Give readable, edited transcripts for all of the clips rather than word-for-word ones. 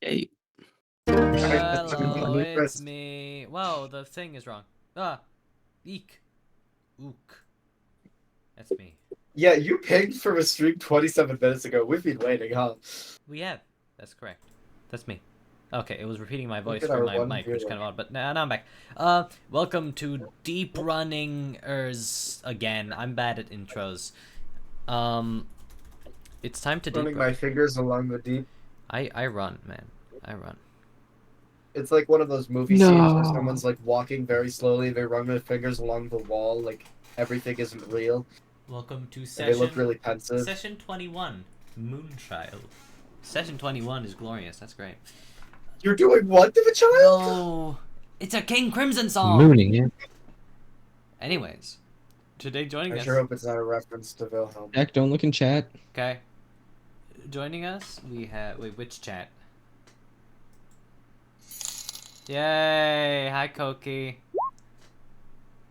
Hey. Hello, it's me. Whoa, the thing is wrong. Ah, eek. Ook. That's me. Yeah, you pinged for a stream 27 minutes ago. We've been waiting, huh? We have. That's correct. That's me. Okay, it was repeating my voice Look at through our my mic, which is viewer. kind of odd, but now I'm back. Welcome to Deeprunners again. I'm bad at intros. It's time to Running deep. my fingers along the deep. I run, man. I run. It's like one of those movie scenes where someone's like walking very slowly. They run their fingers along the wall, like everything isn't real. Welcome to And session. they look really pensive. Session 21, Moonchild. Session 21 is glorious. That's great. You're doing what to the child? No, it's a King Crimson song. Mooning it. Anyways, today joining I us. sure hope it's not a reference to Wilhelm. Jack, don't look in chat. Okay. Joining us, we have which chat? Yay! Hi, Koki.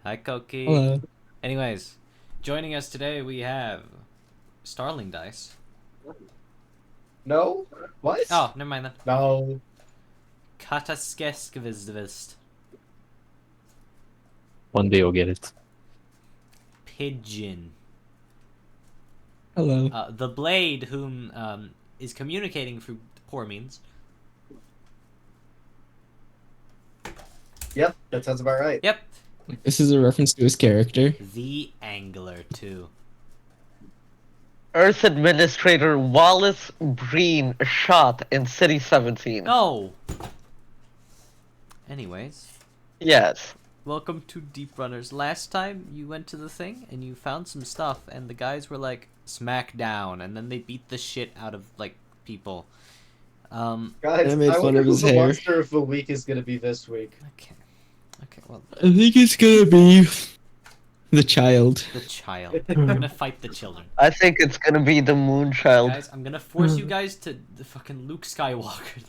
Hi, Koki. Hello. Anyways, joining us today we have Starling Dice. No? What? Oh, never mind then. No. Kataskeskvizvist. One day you'll get it. Pigeon. Hello. The Blade, whom is communicating through poor means. Yep, that sounds about right. Yep. This is a reference to his character. The Angler, too. Earth Administrator Wallace Breen shot in City 17. No! Anyways, Yes. welcome to Deeprunners. Last time you went to the thing and you found some stuff and the guys were like, smack down, and then they beat the shit out of, like, people. Guys, I made I fun wonder of who his the hair. monster of the week is gonna be this week. Okay. Okay, well, I think it's gonna be the child. the child. I'm gonna fight the children. I think it's gonna be the Moonchild. Guys, I'm gonna force you guys to the fucking Luke Skywalker.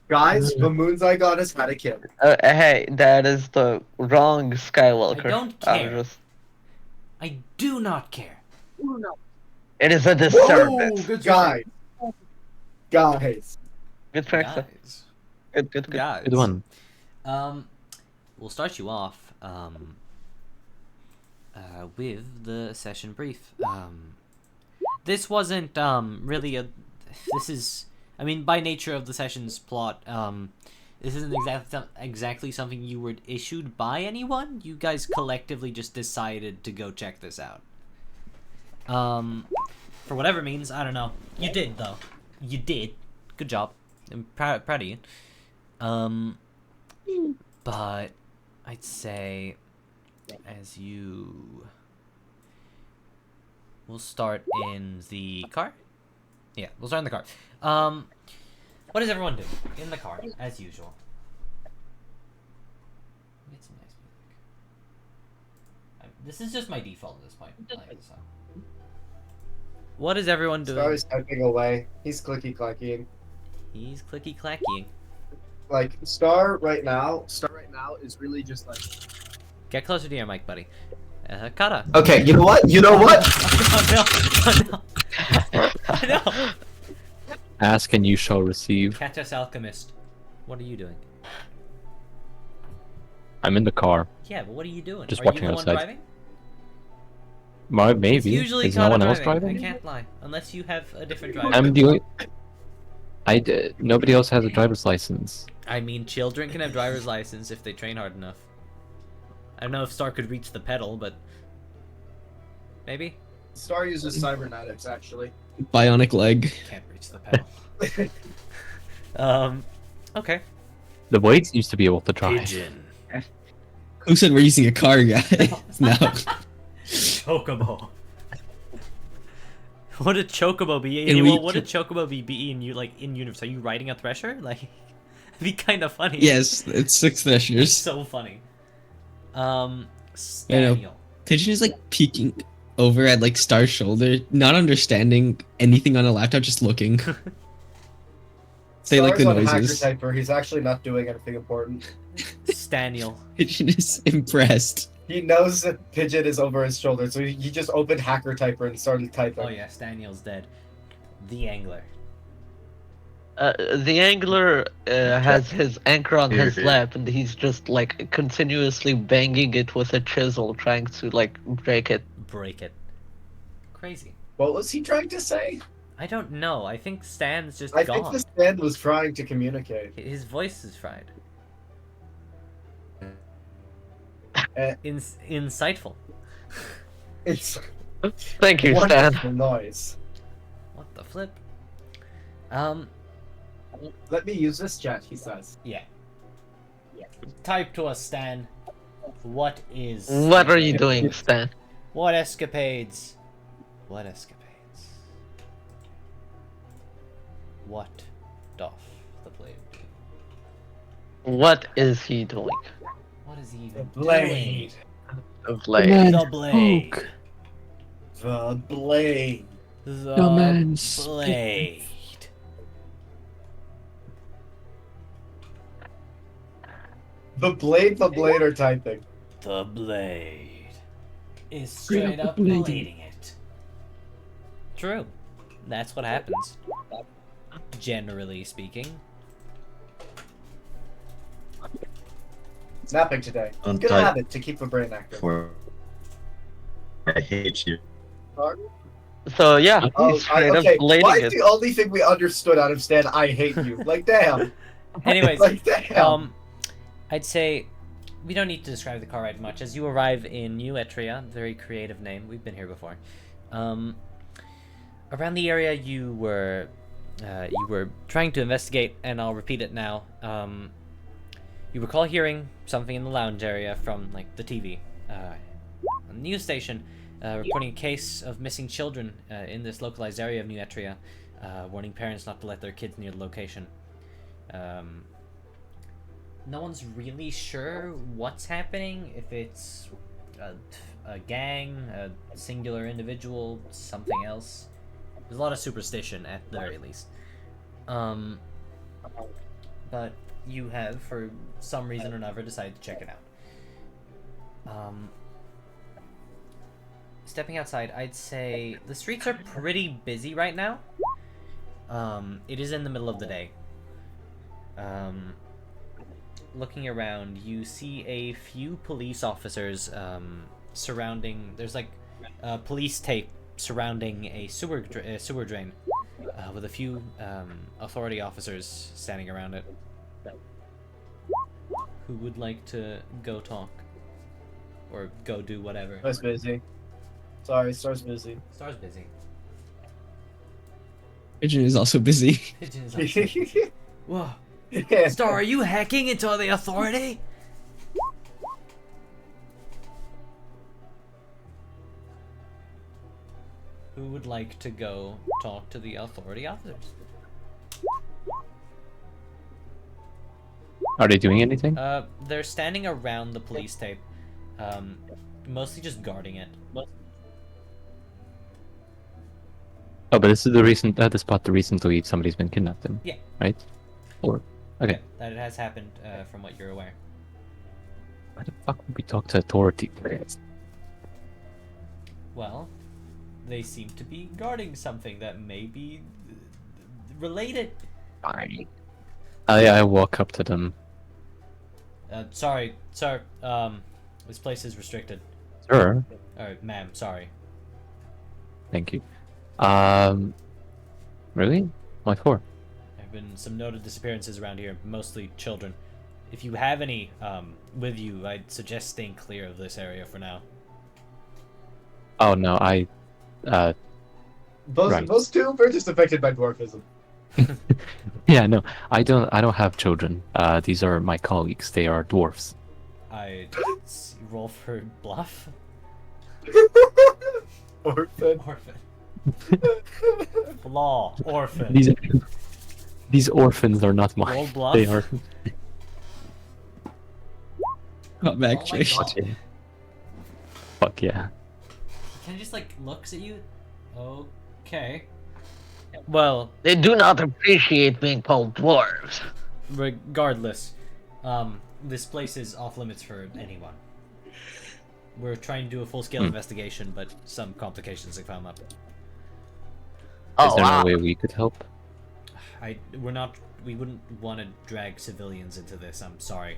Guys, the moon's eye goddess had a kid. Hey, that is the wrong Skywalker. I don't I'm care. just- I do not care. It is a Whoa! disturbance. good Guys. Guys. Good person. Guys. Good. Guys. Good one. We'll start you off, with the session brief. This wasn't, really this is, I mean, by nature of the session's plot, this isn't exactly something you were issued by anyone. You guys collectively just decided to go check this out. For whatever it means, I don't know. You did, though. You did. Good job. I'm proud of you. But I'd say as you... We'll start in the car? Yeah, we'll start in the car. What does everyone do in the car, as usual? Get some nice music. This is just my default at this point. I like this song. What is everyone doing? Star is typing away. He's clicky clackying. He's clicky clackying. Like, Star right now is really just like... Get closer to your mic, buddy. Kata. Okay, you know what? You know what? Oh, no. No. Ask and you shall receive. Katas Alchemist. What are you doing? I'm in the car. Yeah, but what are you doing? Just are watching you the outside. one driving? Maybe. It's usually Is no Kata one else driving. driving? I can't lie. Unless you have a different driver. I'm the only... Nobody else has a driver's license. I mean, children can have driver's license if they train hard enough. I don't know if Star could reach the pedal, but maybe Star uses cybernetics, actually. Bionic leg. can't reach the pedal. Okay. The Blades used to be able to drive. Pigeon. Who said we're using a car, guy? No. Chocobo. What a chocobo be? And Well, we what a chocobo be in you like in universe? Are you riding a thresher? Like, it'd be kind of funny. Yes, it's 6 Threshers. So funny. Staniel. Pigeon is like peeking over at like Star's shoulder, not understanding anything on a laptop, just looking. They like the Star's on noises. Hacker Typer. He's actually not doing anything important. Staniel. Pigeon is impressed. He knows that Pigeon is over his shoulder, so he just opened Hacker Typer and started typing. Oh yeah, Staniel's dead. The Angler. The angler has his anchor on his lap, and he's just like continuously banging it with a chisel, trying to like break it. Break it. Crazy. What was he trying to say? I don't know. I think Stan's just I gone. think the stand was trying to communicate. His voice is fried. Eh. Insightful. It's Thank you, Stan. wonderful noise. What the flip? Let me use this chat, he says. Yeah. Type to us, Stan. What is... What are you doing, Stan? What escapades? What escapades? What doth the blade do? What is he doing? What is he The even blade. The blade. doing? The blade. The blade. The man's blade. The blade are typing. The blade is Straight straight up up blading. blading it. True. That's what happens. Generally speaking. Napping today. On Good type. habit to keep the brain active. For I hate you. So yeah, Oh, he's straight okay. up blading Why it. is the only thing we understood out of Stan, I hate you? Like, damn. Anyways, Like, damn. I'd say we don't need to describe the car ride much. As you arrive in New Etria, very creative name. We've been here before. Around the area you were trying to investigate, and I'll repeat it now. You recall hearing something in the lounge area from like the TV, on the news station, reporting a case of missing children in this localized area of New Etria, warning parents not to let their kids near the location. No one's really sure what's happening, if it's a gang, a singular individual, something else. There's a lot of superstition at the very least. But you have, for some reason or another, decided to check it out. Stepping outside, I'd say the streets are pretty busy right now. It is in the middle of the day. Looking around, you see a few police officers surrounding. There's like police tape surrounding a sewer drain, with a few authority officers standing around it. Who would like to go talk or go do whatever? Star's busy. Sorry, Star's busy. Star's busy. Pigeon is also busy. Pigeon is upset. Whoa. Yeah. Star, are you hacking into the authority? Who would like to go talk to the authority officers? Are they doing anything? They're standing around the police tape, mostly just guarding it. Oh, but this is the recent the spot that recently somebody's been kidnapped in. Yeah. Right? Or okay. That it has happened, from what you're aware. Why the fuck would we talk to authority? Well, they seem to be guarding something that may be related. Fine. I walk up to them. Sorry, sir. This place is restricted. Sir. Ma'am, sorry. Thank you. Really? What for? have been some noted disappearances around here, mostly children. If you have any with you, I'd suggest staying clear of this area for now. Oh no, right. Those two were just affected by dwarfism. yeah, no, I don't have children. These are my colleagues. They are dwarfs. I roll for bluff. Orphan. Orphan. Law. Orphan. These orphans are not Roll mine. bluff. They are. Got back, Oh my Trish. God. Fuck yeah. He kind of just like looks at you. Okay. Well, They do not appreciate being called dwarves. regardless, this place is off limits for anyone. We're trying to do a full-scale investigation, but some complications have come up. Is Oh, there wow. no way we could help? We wouldn't want to drag civilians into this. I'm sorry.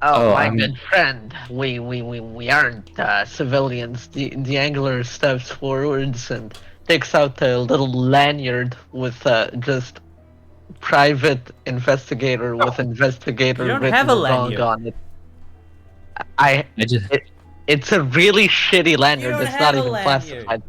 Oh, Oh, my I'm- good friend. We aren't civilians. The angler steps forwards and takes out a little lanyard with just private investigator with investigator You don't written have a wrong lanyard. on it. I I just. It's a really shitty lanyard. don't It's have not a even lanyard. classified.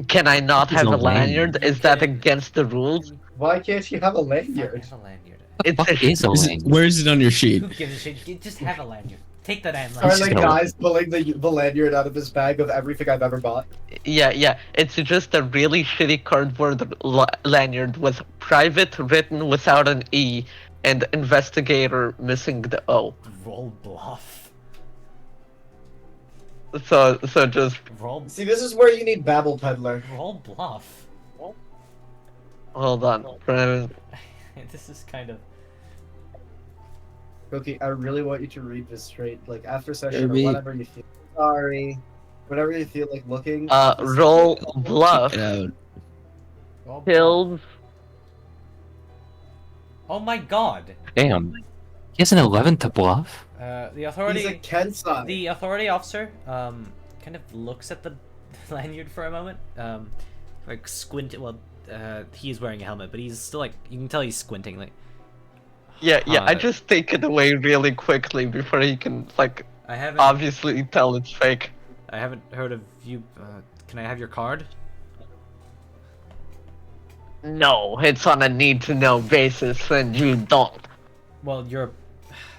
Can I not What is have a a lanyard? lanyard? Is that Okay. against the rules? Why can't you have a You lanyard? have a lanyard. It's What is a Is it- lanyard? where is it on your sheet? Who gives a shit? You just have a lanyard. Take the damn Are lanyard. the gonna- guys pulling the lanyard out of his bag of everything I've ever bought? Yeah. It's just a really shitty cardboard lanyard with private written without an E and investigator missing the O. Roll bluff. So just Roll. See, this is where you need Babble Peddler. Roll bluff. hold on. This is kind of. Okay, I really want you to read this straight, like after session Kirby. or whatever you feel. Sorry. Whatever you feel like looking. Roll bluff. Check it out. Roll bluff. Kills. Oh my god. Damn. He has an 11 to bluff? The He's a authority. Kensai. The authority officer kind of looks at the lanyard for a moment. Like squint. Well, he is wearing a helmet, but he's still like you can tell he's squinting. Like Yeah. I Uh, just take it away really quickly before he can like I haven't. obviously tell it's fake. I haven't heard of you. Can I have your card? No, it's on a need to know basis, and you don't. Well, you're.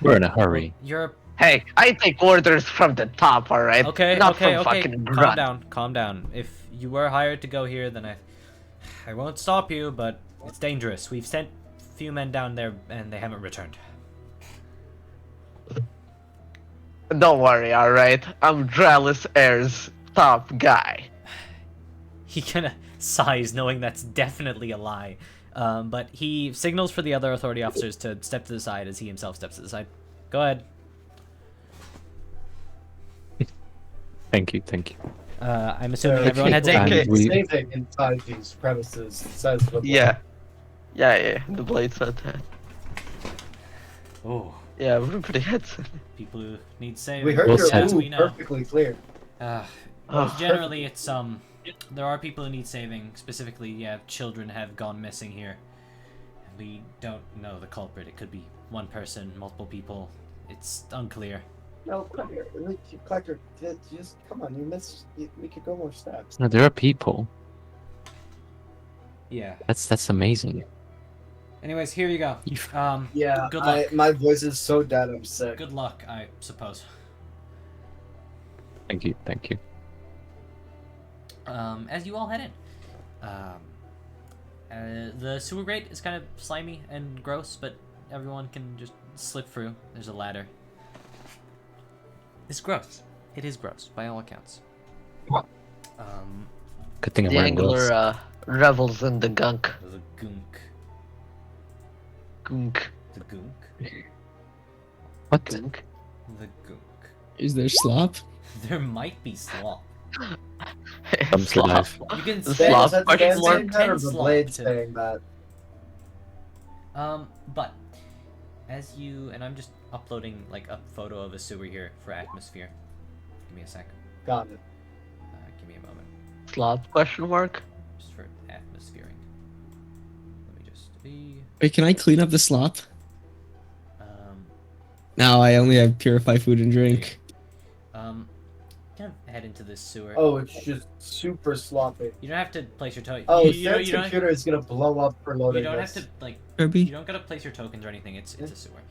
We're in a hurry. You're Hey, I take orders from the top, alright? okay. Not okay. from Okay. fucking Calm grunt. down. Calm down. If you were hired to go here, then I won't stop you. But it's dangerous. We've sent a few men down there, and they haven't returned. Don't worry, alright? I'm Dralis Air's top guy. He kind of sighs, knowing that's definitely a lie. But he signals for the other authority officers to step to the side as he himself steps to the side. Go ahead. Thank you. I'm assuming So, everyone heads in. And Okay. we- Saving inside these premises says the Yeah. The blade said that. Oh, Yeah, everybody heads in. people who need saving. We heard Well your said. As ooh we know. perfectly clear. Well, Oh. generally, it's there are people who need saving. Specifically, yeah, children have gone missing here. We don't know the culprit. It could be one person, multiple people. It's unclear. No, Clacker, just come on. You missed. We could go more steps. No, there are people. Yeah. That's amazing. Anyways, here you go. You- Yeah, Good luck. my voice is so dead. I'm sick. Good luck, I suppose. Thank you. As you all head in. The sewer grate is kind of slimy and gross, but everyone can just slip through. There's a ladder. It's gross. It is gross, by all accounts. Good thing I'm The wearing gloves. angler revels in the gunk. The gunk. Gunk. The gunk. What? Gunk. The gunk. Is there slop? There might be slop. Thumbs to life. You can The say slop That's question Dan mark? saying that or the Slop blade to- saying that. But as you and I'm just uploading like a photo of a sewer here for atmosphere. Give me a sec. Got it. Give me a moment. Slop question mark? Just for atmosphering. Copy. Wait, can I clean up the slop? Um, No, I only have purify food and drink. kind of head into this sewer. Oh, it's just super sloppy. You don't have to place your token. Oh, you Sam's don't, computer is gonna blow up for you loading don't have this. to like. Kirby? You don't gotta place your tokens or anything. It's a sewer.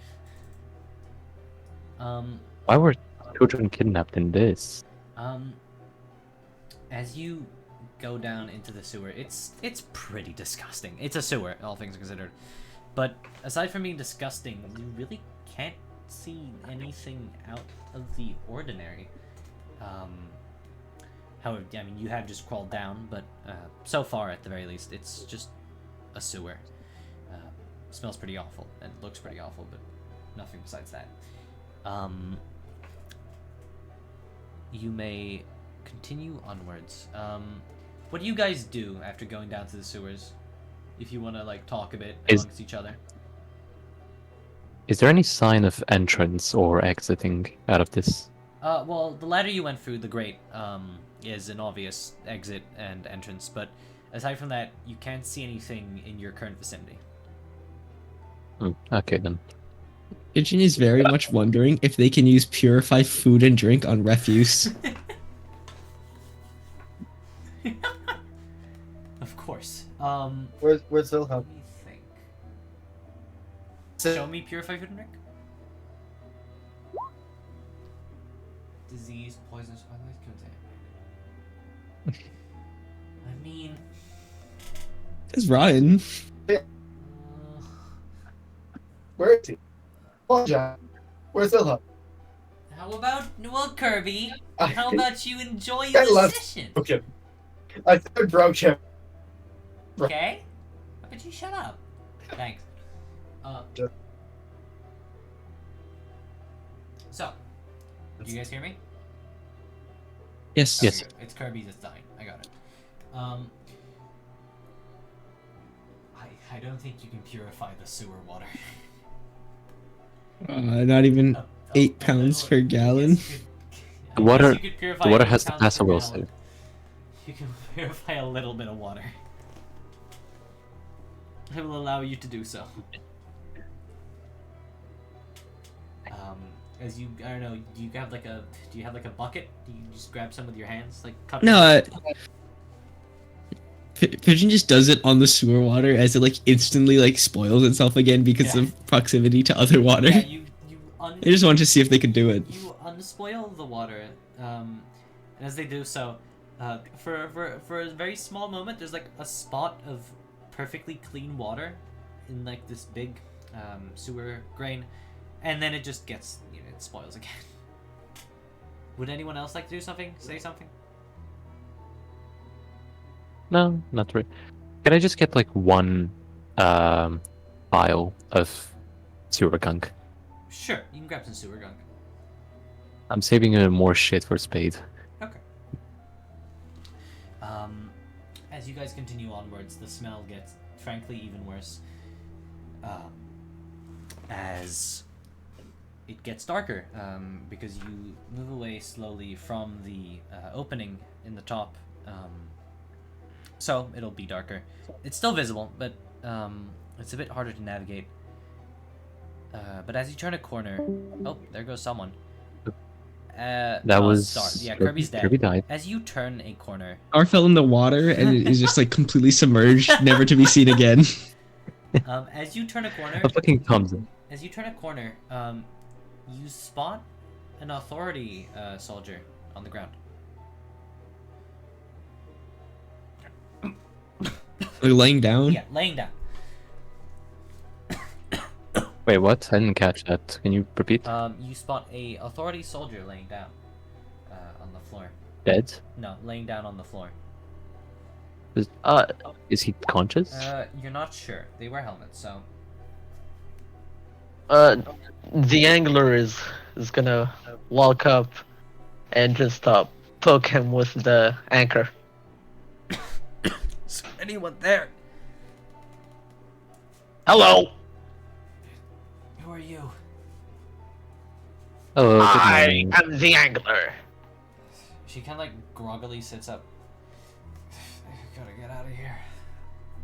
Why were children kidnapped in this? As you go down into the sewer, it's pretty disgusting. It's a sewer, all things considered. But aside from being disgusting, you really can't see anything out of the ordinary. However, I mean, you have just crawled down, but so far, at the very least, it's just a sewer. Smells pretty awful, and looks pretty awful, but nothing besides that. You may continue onwards. What do you guys do after going down to the sewers? If you want to like talk a bit amongst each other. Is there any sign of entrance or exiting out of this? Well, the ladder you went through, the grate, is an obvious exit and entrance, but aside from that, you can't see anything in your current vicinity. Okay then. Pigeon is very much wondering if they can use purify food and drink on refuse. Of course. Where's Let Ilham? me think. Show me purify food and drink. Disease, poisonous, otherwise contain. I mean, It's Ryan. Where is he? Oh, Jack. Where's Ilham? how about Kirby? How about you enjoy I the left. session? Okay. I broke him. Okay? How about you shut up? Thanks. Yeah. So, do you guys hear me? Yes. Okay, Yes. good. It's Kirby that's dying. I got it. I don't think you can purify the sewer water. Not even 8 pounds per gallon. The water- The The water has to pass a will save. You can purify a little bit of water. I will allow you to do so. As you, I don't know, do you have like a bucket? Do you just grab some with your hands, like cut? No, Pigeon just does it on the sewer water as it like instantly like spoils itself again because Yeah. of proximity to other water. Yeah, you I just wanted to see if they could do it. you unspoil the water, and as they do so, for a very small moment, there's like a spot of perfectly clean water in like this big sewer grain, and then it just gets, it spoils again. Would anyone else like to do something? Say something? No, not really. Can I just get like one pile of sewer gunk? Sure, you can grab some sewer gunk. I'm saving more shit for Spade. Okay. As you guys continue onwards, the smell gets, frankly, even worse. As it gets darker, because you move away slowly from the opening in the top. So it'll be darker. It's still visible, but it's a bit harder to navigate. But as you turn a corner, oh, there goes someone. That oh, was Star. Yeah, Kirby's dead. Kirby died. As you turn a corner, Star fell in the water and it is just like completely submerged, never to be seen again. as you turn a corner, A fucking Thompson. as you turn a corner, you spot an authority soldier on the ground. Like laying down. Yeah, laying down. Wait, what? I didn't catch that. Can you repeat? You spot a authority soldier laying down on the floor. Dead? No, laying down on the floor. Is he conscious? You're not sure. They wear helmets, so. The angler is gonna walk up and just poke him with the anchor. Is anyone there? Hello. Who are you? Oh, good I morning. am the angler. She kind of like groggily sits up. I gotta get out of here.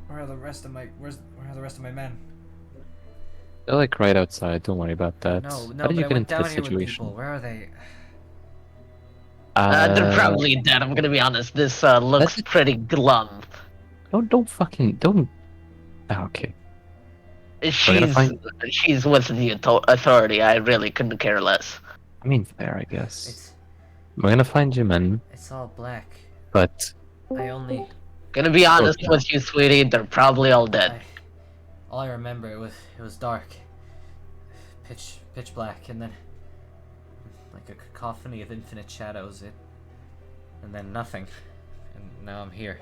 Where are the rest of my where are the rest of my men? They're like right outside. Don't worry about that. No, How no, did but you I get went into down this here with situation? people. Where are they? They're probably dead. I'm gonna be honest. This looks That's- pretty glum. Don't. Ah, okay. gonna She's find- she's with the authority. I really couldn't care less. I mean, fair, I guess. It's We're gonna find you, man. it's all black. But I only Gonna be honest yeah. with you, sweetie. They're probably all dead. all I remember it was dark. Pitch black, and then like a cacophony of infinite shadows, and then nothing. And now I'm here.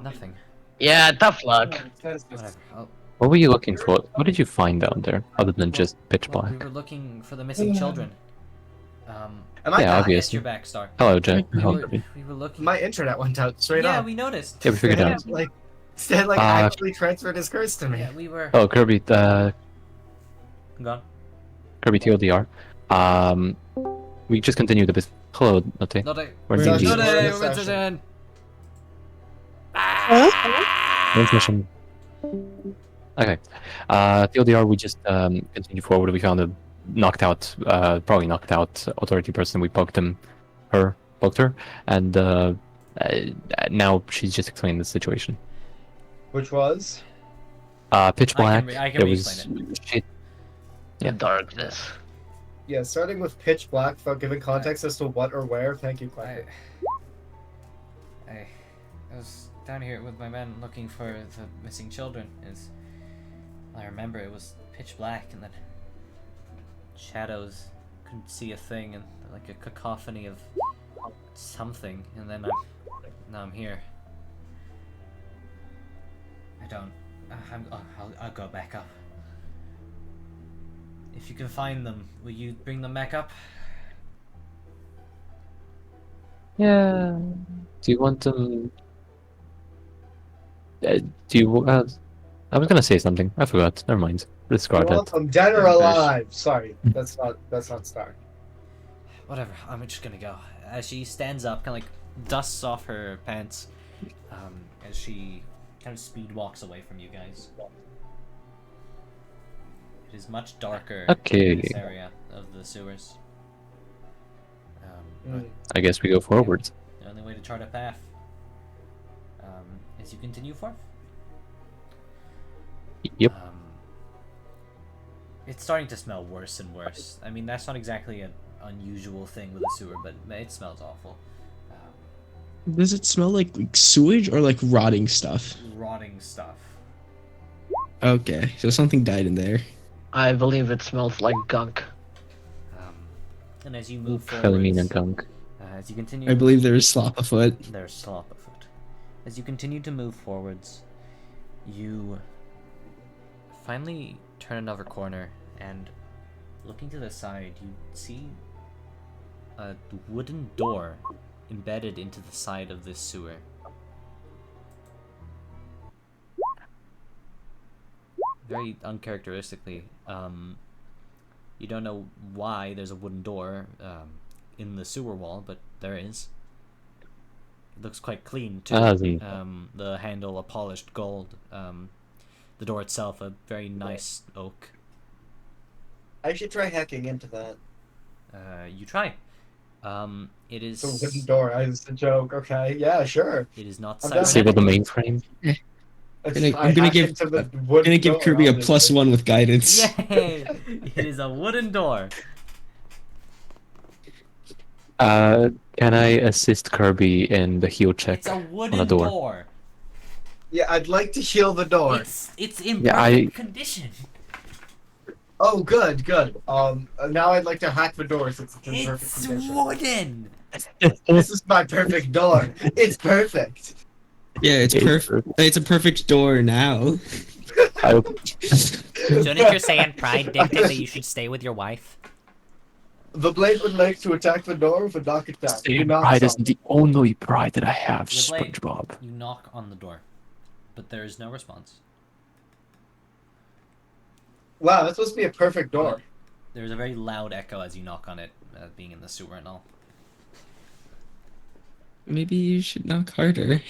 Nothing. Yeah, tough luck. Whatever. what were you looking for? What did you find down there, other than just pitch Well, black? we were looking for the missing children. Am I Yeah, back? obvious. Yes, you're back, Star. Hello, Jay. We Hello, were, Kirby. we were looking. My internet went out straight Yeah, up. we noticed. Yeah, we figured Stan, out. Stan Uh, actually transferred his curse to me. Yeah, we were. Oh, Kirby. Gone. Kirby TLDR. We just continue the business. Hello, Note. Not a. We're We're in not GG. sure. Not a. Session. Transmission. Okay. TLDR, we just continue forward. We found a probably knocked out authority person. We poked her, and now she's just explaining the situation. Which was? Pitch black. I can There was shit. Yeah. Darkness. Yeah, starting with pitch black without giving context as to what or where. Thank you, I, Clacker. I was down here with my men looking for the missing children. I remember it was pitch black and then shadows, couldn't see a thing, and like a cacophony of something, and then now I'm here. I don't. I'll go back up. If you can find them, will you bring them back up? Yeah. Do you want them? Do you? I was gonna say something. I forgot. Never mind. You Discard want that. them dead or alive? Sorry, that's not Star. Whatever, I'm just gonna go. As she stands up, kind of like dusts off her pants, as she kind of speed walks away from you guys. It is much darker Okay. in this area of the sewers. But I guess we go forward. the only way to chart a path is you continue forth. Yep. It's starting to smell worse and worse. I mean, that's not exactly an unusual thing with a sewer, but it smells awful. Does it smell like sewage or like rotting stuff? Rotting stuff. Okay, so something died in there. I believe it smells like gunk. And as you move Felamine and forward, gunk. as you continue, I believe there is slop afoot. there's slop afoot. As you continue to move forwards, you finally turn another corner, and looking to the side, you see a wooden door embedded into the side of this sewer. Very uncharacteristically, you don't know why there's a wooden door in the sewer wall, but there is. It looks quite clean too. The handle a polished gold. The door itself a very nice oak. I should try hacking into that. You try. It is. It's a wooden door. It's a joke. Okay, yeah, sure. It is not I'm down. Disable the cybernetic. mainframe. I'm gonna give Kirby a +1 with guidance. Yay! It is a wooden door. Can I assist Kirby in the heal check It's a on wooden the door? door. Yeah, I'd like to heal the door. It's in Yeah, perfect condition. Oh, good. Now I'd like to hack the door since it's in perfect It's condition. wooden. This is my perfect door. It's perfect. Yeah, it's perfect. It's a perfect door now. I, Shouldn't your saying pride dictate that you should stay with your wife? The blade would like to attack the door with a knock attack. You knock pride some. isn't the only pride that I have, The blade. SpongeBob. You knock on the door, but there is no response. Wow, that's supposed to be a perfect door. There's a very loud echo as you knock on it, being in the sewer and all. Maybe you should knock harder.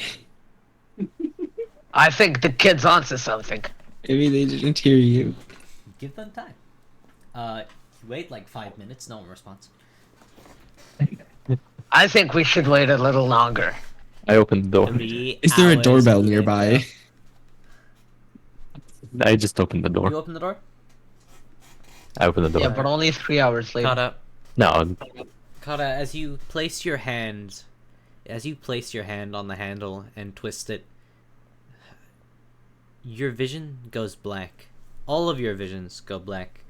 I think the kid's onto something. Maybe they didn't hear you. Give them time. Wait like 5 minutes. No one responds. I think we should wait a little longer. I opened the door. 3 Is there a hours doorbell later. nearby? I just opened the You door. open the door? I opened the door. Yeah, but only 3 hours later. Kata, No, as you place your hand on the handle and twist it, your vision goes black. All of your visions go black.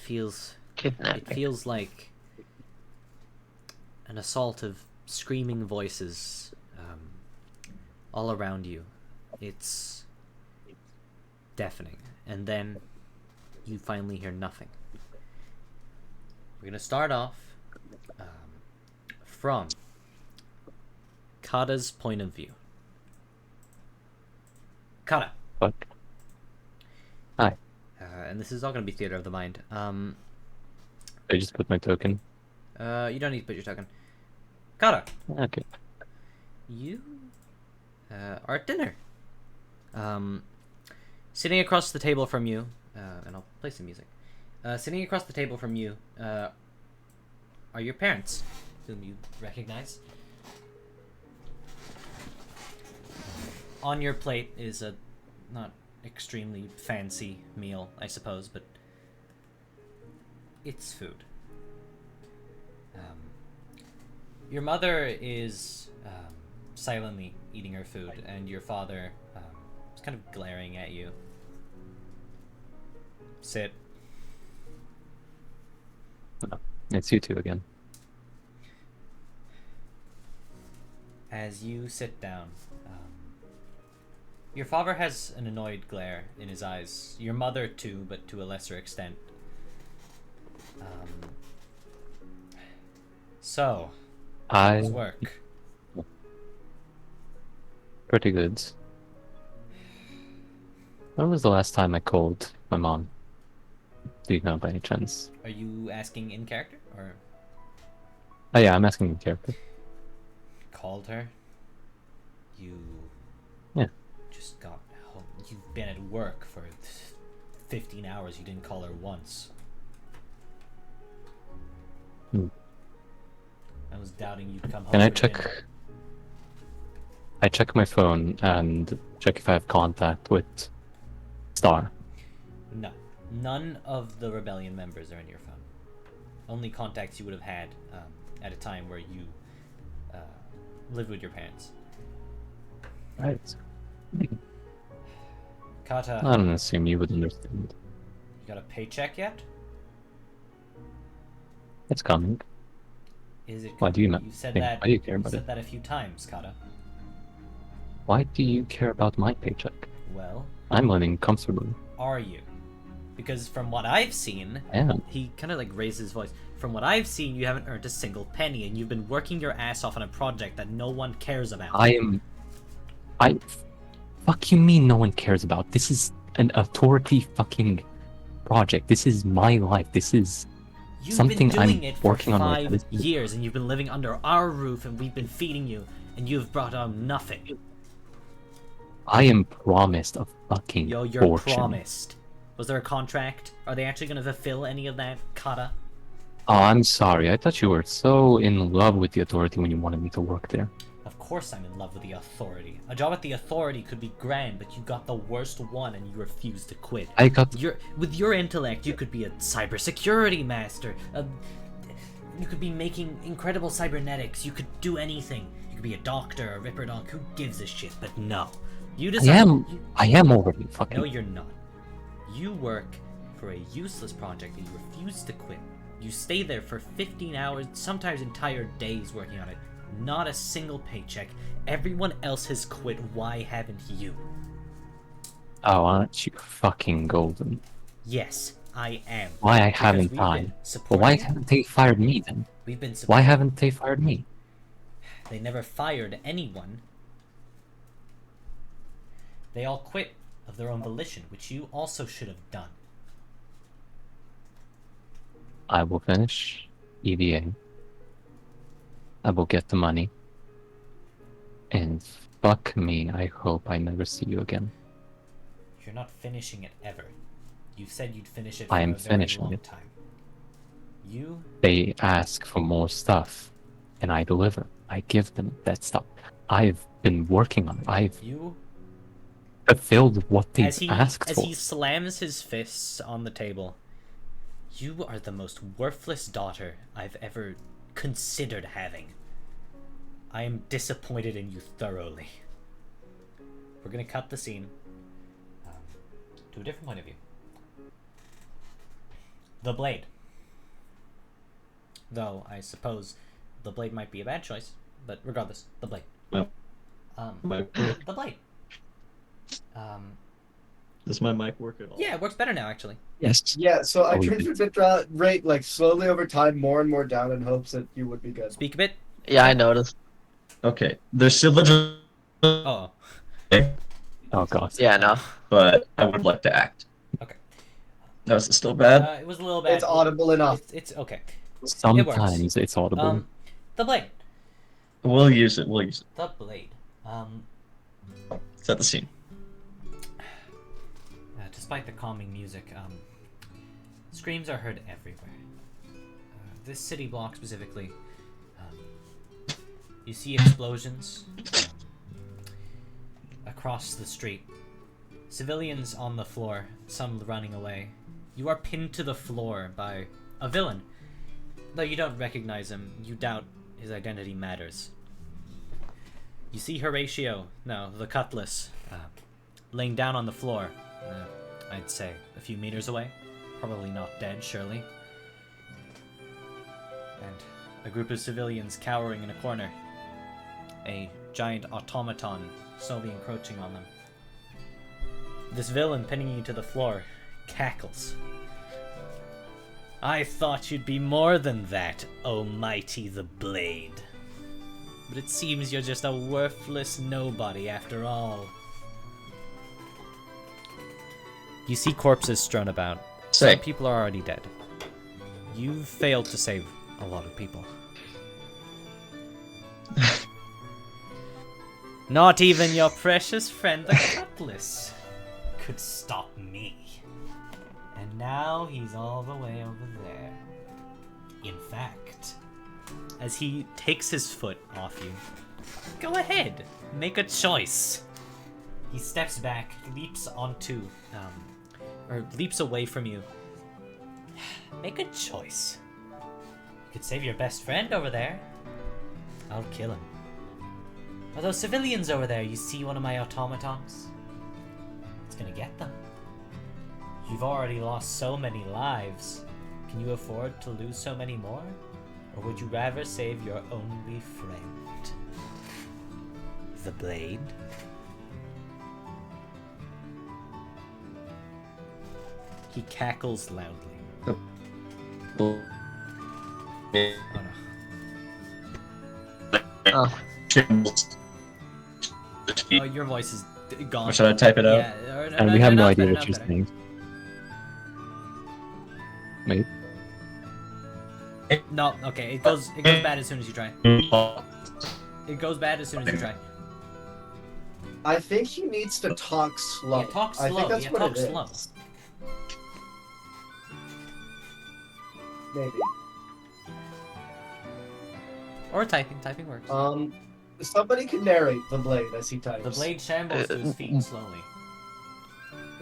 It Kidnapping. feels like an assault of screaming voices all around you. It's deafening. And then you finally hear nothing. We're gonna start off from Kata's point of view. Kata. What? Hi. And this is all gonna be theater of the mind. I just put my token. You don't need to put your token. Kata, Okay. you are at dinner. Sitting across the table from you, and I'll play some music. Sitting across the table from you are your parents, whom you recognize. On your plate is a not extremely fancy meal, I suppose, but it's food. Your mother is silently eating her food, and your father is kind of glaring at you. Sit. It's you two again. As you sit down, your father has an annoyed glare in his eyes. Your mother too, but to a lesser extent. So, how's work? Pretty good. When was the last time I called my mom? Do you know by any chance? Are you asking in character, or Oh yeah, I'm asking the character. called her? You Yeah. just got home. You've been at work for 15 hours. You didn't call her once. I was doubting you'd come home. Can I for check? dinner. I check my phone and check if I have contact with Star. No. None of the rebellion members are in your phone. Only contacts you would have had at a time where you lived with your parents. Right. Kata, I don't assume you would understand. you got a paycheck yet? It's coming. Is it? Why do you not You said think- that. why do you care about said it? that a few times, Kata. Why do you care about my paycheck? Well, I'm living comfortably. are you? Because from what I've seen, I am. he kind of like raised his voice. From what I've seen, you haven't earned a single penny, and you've been working your ass off on a project that no one cares about. Fuck you mean no one cares about? This is an authority fucking project. This is my life. This is You've something been doing I'm it for working on right now. 5 This is- years, and you've been living under our roof, and we've been feeding you, and you've brought on nothing. I am promised a fucking Yo, you're fortune. promised. Was there a contract? Are they actually going to fulfill any of that, Kata? Oh, I'm sorry. I thought you were so in love with the authority when you wanted me to work there. Of course I'm in love with the authority. A job at the authority could be grand, but you got the worst one and you refused to quit. I got With your intellect, you could be a cybersecurity master. You could be making incredible cybernetics. You could do anything. You could be a doctor, a ripper dog. Who gives a shit? But no. You I decide. am already fucking. No, you're not. You work for a useless project and you refuse to quit. You stay there for 15 hours, sometimes entire days working on it. Not a single paycheck. Everyone else has quit. Why haven't you? Oh, aren't you fucking golden? Yes, I am. Why I Because haven't we've I? been Well, supporting why you. haven't they fired me then? We've been Why supporting. haven't they fired me? They never fired anyone. They all quit of their own volition, which you also should have done. I will finish EVA. I will get the money. And Fuck me, I hope I never see you again. You're not finishing it ever. You said you'd finish it for I am a very finishing long it. time. You They ask for more stuff, and I deliver. I give them that stuff. I've been working on it. I've you fulfilled what they've as asked for. he slams his fists on the table. You are the most worthless daughter I've ever considered having. I am disappointed in you thoroughly. We're gonna cut the scene to a different point of view. The blade. Though I suppose the blade might be a bad choice, but regardless, the blade. Well, The blade. Does my mic work at all? Yeah, it works better now actually. Yes. Yeah, so I Oh, you turned your bit rate like slowly over time, more and more down in hopes that you would be good. Speak a bit. Yeah, I noticed. Okay. There's still the Oh. Oh god. Yeah, no. but I would like to act. Okay. No, is it still bad? It was a little bad. It's audible enough. It's okay. Sometimes it's audible. The blade. We'll use it. We'll use it. The blade. Set the scene. Despite the calming music, screams are heard everywhere. This city block specifically, you see explosions across the street. Civilians on the floor, some running away. You are pinned to the floor by a villain. Though you don't recognize him, you doubt his identity matters. You see Horatio, no, the Cutlass, laying down on the floor. I'd say a few meters away. Probably not dead, surely. And a group of civilians cowering in a corner. A giant automaton slowly encroaching on them. This villain pinning you to the floor cackles. I thought you'd be more than that, Almighty the Blade. But it seems you're just a worthless nobody after all. You see corpses strewn about. Say. Some people are already dead. You've failed to save a lot of people. Not even your precious friend the Cutlass could stop me. And now he's all the way over there. In fact, as he takes his foot off you, go ahead, make a choice. He steps back, leaps onto, or leaps away from you. Make a choice. You could save your best friend over there. I'll kill him. Or those civilians over there, you see one of my automatons? It's gonna get them. You've already lost so many lives. Can you afford to lose so many more? Or would you rather save your only friend? The Blade? He cackles loudly. Well, Oh no. Oh, Oh, your voice is gone. Or should I type it out? Yeah, And we have no idea better, what you're better. saying. Wait. No, okay, it goes bad as soon as you try. It goes bad as soon as you try. I think he needs to talk slow. Yeah, talk slow. I think that's Yeah, what talk it is. slow. Maybe. Or typing. Typing works. Somebody can narrate the blade as he types. The blade shambles to his feet slowly.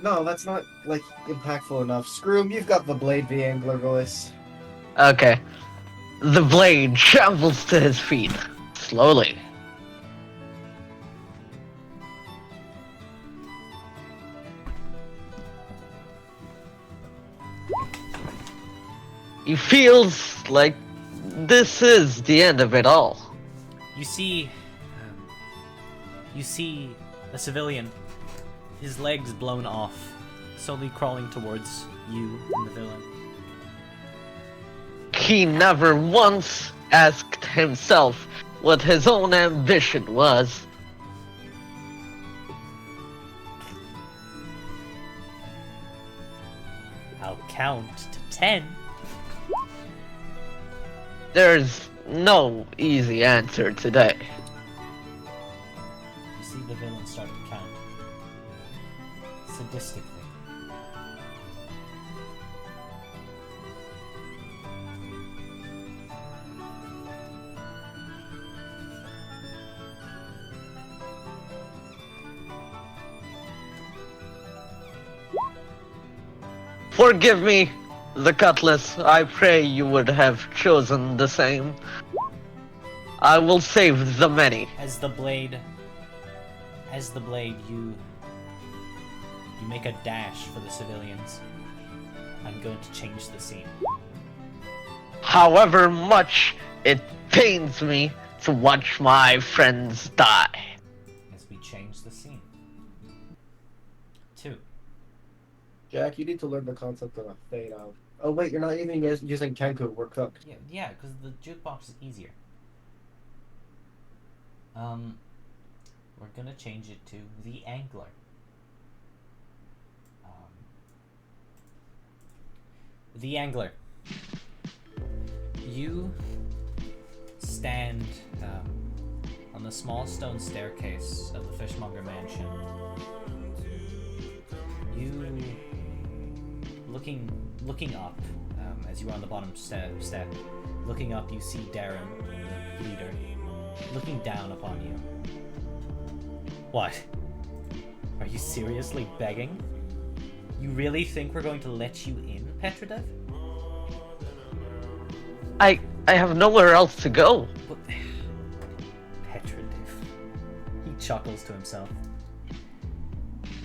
No, that's not like impactful enough. Screw him. You've got the blade, the angler voice. okay. The blade shambles to his feet, slowly. He feels like this is the end of it all. You see a civilian, his legs blown off, slowly crawling towards you and the villain. He never once asked himself what his own ambition was. I'll count to 10. There's no easy answer today. You see the villain start to count. Sadistically. Forgive me, the cutlass. I pray you would have chosen the same. I will save the many. As the blade, you make a dash for the civilians. I'm going to change the scene. However much it pains me to watch my friends die. As we change the scene. 2. Jack, you need to learn the concept of a fade out. Oh wait, you're not even using Kenku. We're cooked. Yeah, because the jukebox is easier. We're gonna change it to the angler. The angler. You stand on the small stone staircase of the Fishmonger Mansion. You looking up as you are on the bottom step. Looking up, you see Darren, the leader, looking down upon you. What? Are you seriously begging? You really think we're going to let you in, Petrodev? I have nowhere else to go. But... Petrodev. He chuckles to himself.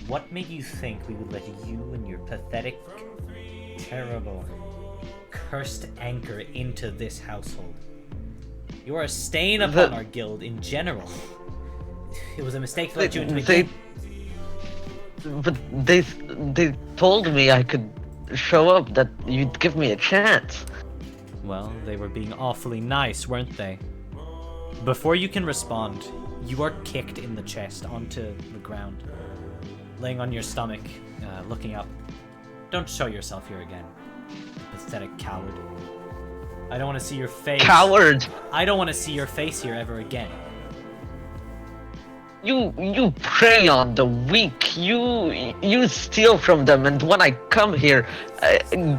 What made you think we would let you and your pathetic, terrible, cursed anchor into this household? You are a stain upon our guild in general. It was a mistake to let you into the But they told me I could show up, that you'd give me a chance. Well, they were being awfully nice, weren't they? Before you can respond, you are kicked in the chest onto the ground. Laying on your stomach, looking up. Don't show yourself here again. Pathetic coward. I don't want to see your face. Coward! I don't want to see your face here ever again. You prey on the weak. You steal from them, and when I come here,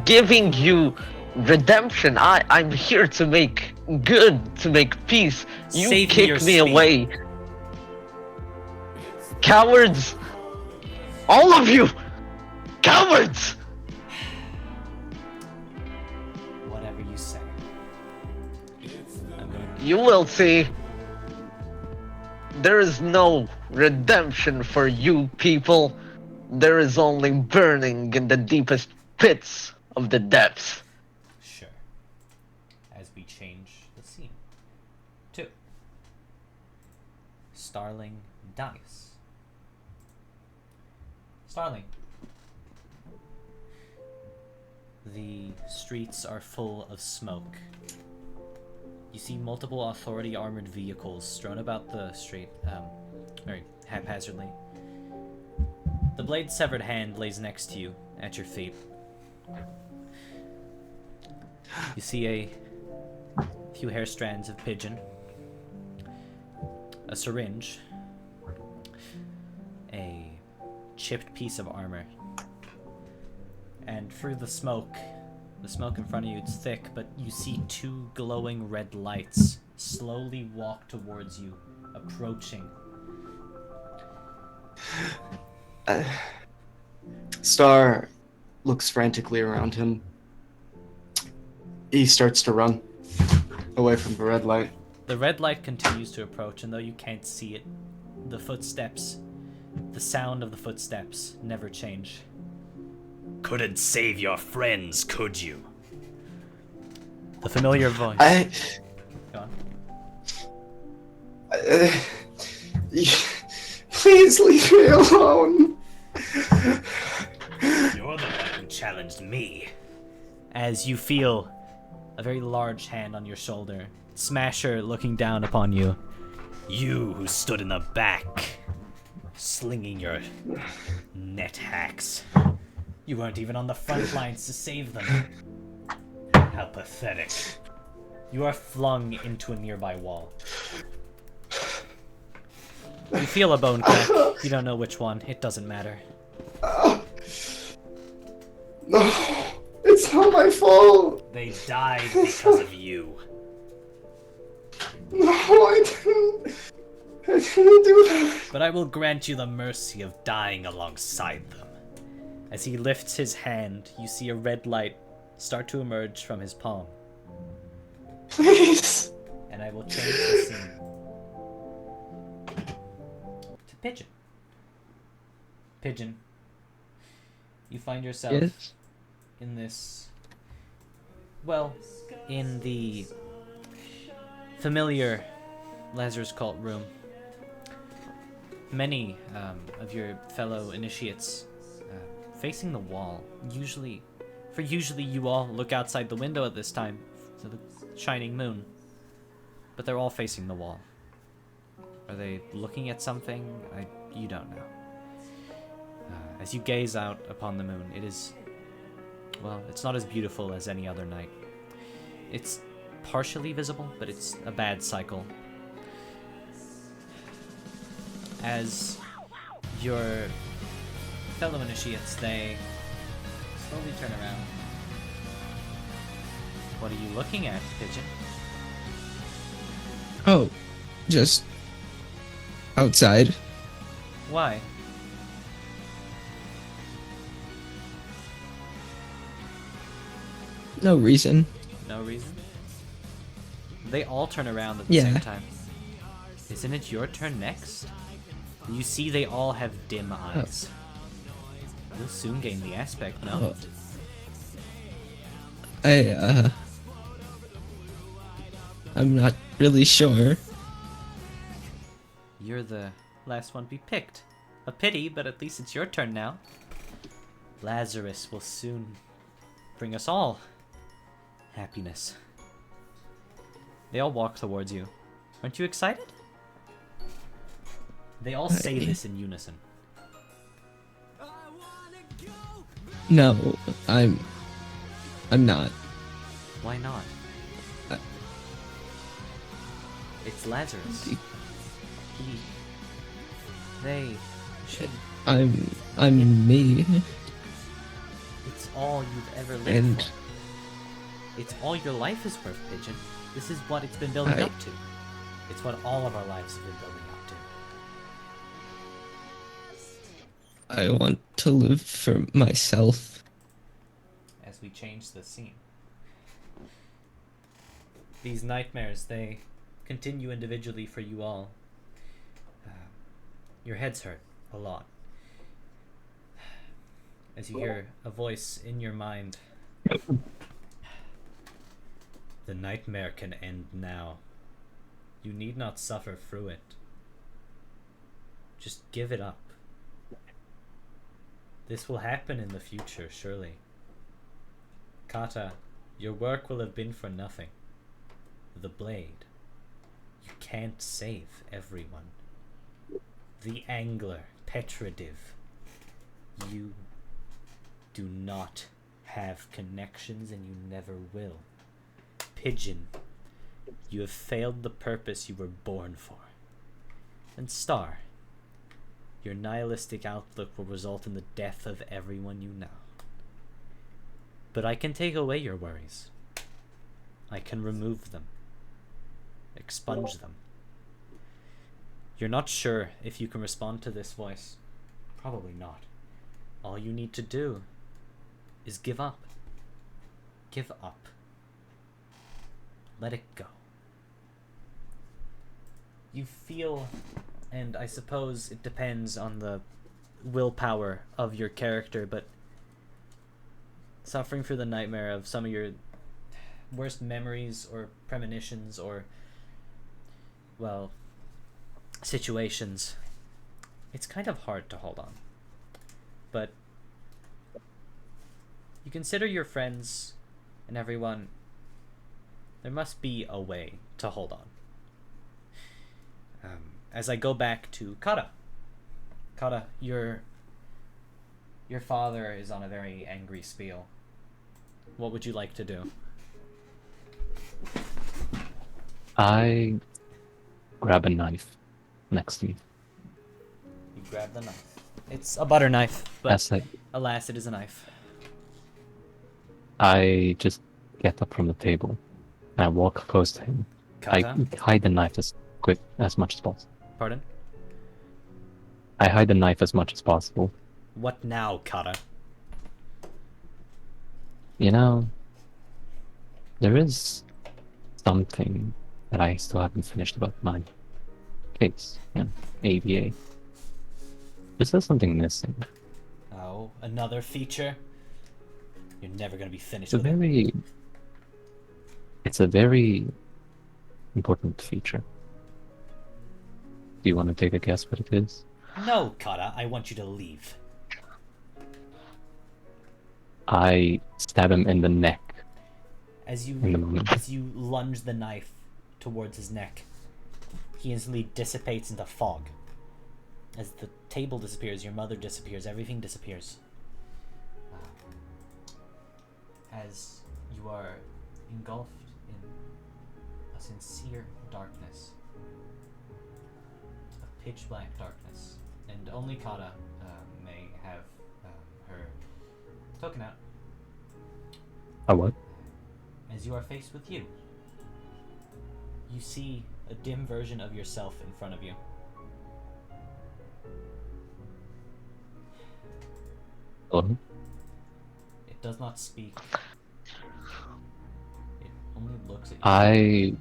giving you redemption, I'm here to make good, to make peace. You Save kick your me speed. away. Cowards! All of you! Cowards! Whatever you say. I'm going to... You will see. There is no redemption for you people. There is only burning in the deepest pits of the depths. Sure. As we change the scene. 2. Starling dies. Starling. The streets are full of smoke. You see multiple authority armored vehicles strewn about the street, very haphazardly. The blade's severed hand lays next to you, at your feet. You see a few hair strands of pigeon, a syringe, a chipped piece of armor, and through the smoke in front of you, it's thick, but you see 2 glowing red lights slowly walk towards you, approaching. Star looks frantically around him. He starts to run away from the red light. The red light continues to approach, and though you can't see it, the footsteps, the sound of the footsteps never change. Couldn't save your friends, could you? The familiar voice. Go on. Please leave me alone. You're the one who challenged me. As you feel a very large hand on your shoulder, Smasher looking down upon you. You who stood in the back, slinging your net hacks. You weren't even on the front lines to save them. How pathetic. You are flung into a nearby wall. You feel a bone crack. You don't know which one. It doesn't matter. No, it's not my fault. They died because of you. No, I didn't do that. But I will grant you the mercy of dying alongside them. As he lifts his hand, you see a red light start to emerge from his palm. Please. And I will change the scene to Pigeon. Pigeon, you find yourself Yes. in this, well, in the familiar Lazarus Cult room. Many of your fellow initiates facing the wall. Usually you all look outside the window at this time to the shining moon, but they're all facing the wall. Are they looking at something? You don't know. As you gaze out upon the moon, it is, well, it's not as beautiful as any other night. It's partially visible, but it's a bad cycle. As your fellow initiates, they slowly turn around. What are you looking at, Pigeon? Oh, just outside. Why? No reason. No reason? They all turn around at the Yeah. same time. Isn't it your turn next? You see they all have dim eyes. You'll soon gain the aspect, no? I'm not really sure. You're the last one to be picked. A pity, but at least it's your turn now. Lazarus will soon bring us all happiness. They all walk towards you. Aren't you excited? They all say this in unison. No, I'm not. Why not? Uh, It's Lazarus. They should. I'm me. It's all you've ever lived And- for. It's all your life is worth, Pigeon. This is what it's been building up to. It's what all of our lives have been building up to. I want to live for myself. As we change the scene. These nightmares, they continue individually for you all. Your heads hurt a lot. As you hear a voice in your mind. The nightmare can end now. You need not suffer through it. Just give it up. This will happen in the future, surely. Kata, your work will have been for nothing. The blade. You can't save everyone. The angler, Petrodiv. You do not have connections and you never will. Pigeon, you have failed the purpose you were born for. And Star, your nihilistic outlook will result in the death of everyone you know. But I can take away your worries. I can remove them. Expunge them. You're not sure if you can respond to this voice. Probably not. All you need to do is give up. Give up. Let it go. You feel, and I suppose it depends on the willpower of your character, but suffering through the nightmare of some of your worst memories or premonitions or, well, situations, it's kind of hard to hold on. But you consider your friends and everyone. There must be a way to hold on. As I go back to Kata. Kata, your father is on a very angry spiel. What would you like to do? I grab a knife next to me. grab the knife. It's a butter knife, but As alas, it is a knife. I just get up from the table and I walk close to him. Kata? I hide the knife as much as possible. Pardon? I hide the knife as much as possible. What now, Kata? You know, there is something that I still haven't finished about my case, ABA. There's still something missing. Oh, another feature? You're never gonna be finished It's with it. It's a very important feature. Do you want to take a guess what it is? No, Kata, I want you to leave. I stab him in the neck. As In the moment. you lunge the knife towards his neck, he instantly dissipates into fog. As the table disappears, your mother disappears, everything disappears. As you are engulfed in a sincere darkness, a pitch black darkness, and only Kata may have her token out. A what? As you are faced with you, you see a dim version of yourself in front of you. Hello? It does not speak. It only looks at you. I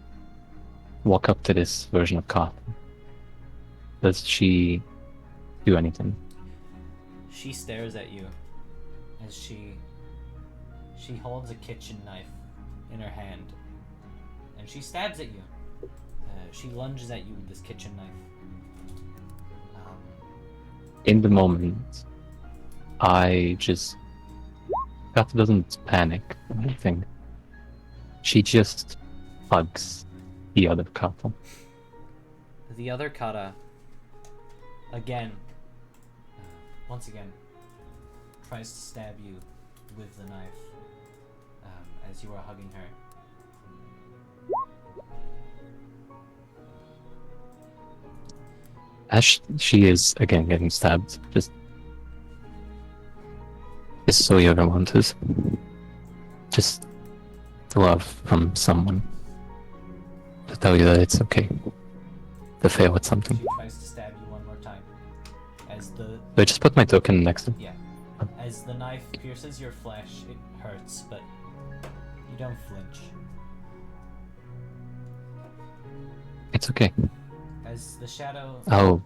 walk up to this version of Kat. Does she do anything? She stares at you as she holds a kitchen knife in her hand, and she stabs at you. She lunges at you with this kitchen knife. In the moment, I just... Kat doesn't panic or anything. She just hugs the other Kata. The other Kata, again, once again, tries to stab you with the knife as you are hugging her. As she is, again, getting stabbed, just so you ever wanted. Just love from someone to tell you that it's okay to fail at something. She tries to stab you one more time. As the So I just put my token next to him. yeah, as the knife pierces your flesh, it hurts, but you don't flinch. It's okay. As the shadow, Oh,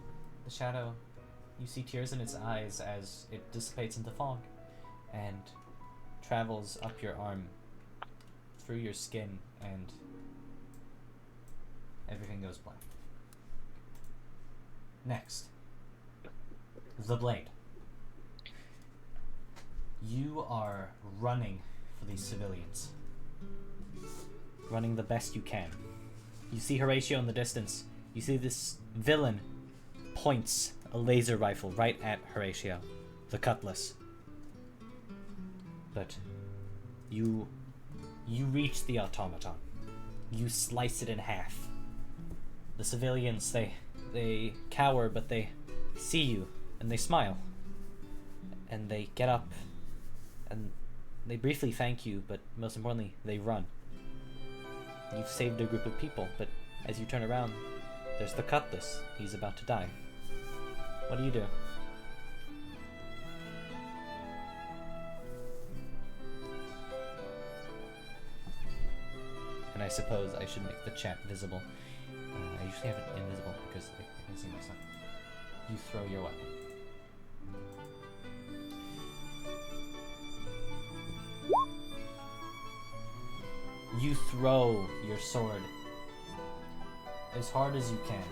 you see tears in its eyes as it dissipates into fog, and travels up your arm, through your skin, and everything goes blank. Next, the blade. You are running for these civilians. Running the best you can. You see Horatio in the distance. You see this villain points a laser rifle right at Horatio, the cutlass. But you reach the automaton. You slice it in half. The civilians, they cower, but they see you and they smile. And they get up and they briefly thank you, but most importantly, they run. You've saved a group of people, but as you turn around, there's the cutlass. He's about to die. What do you do? And I suppose I should make the chat visible. I usually have it invisible because I can see myself. You throw your weapon. You throw your sword as hard as you can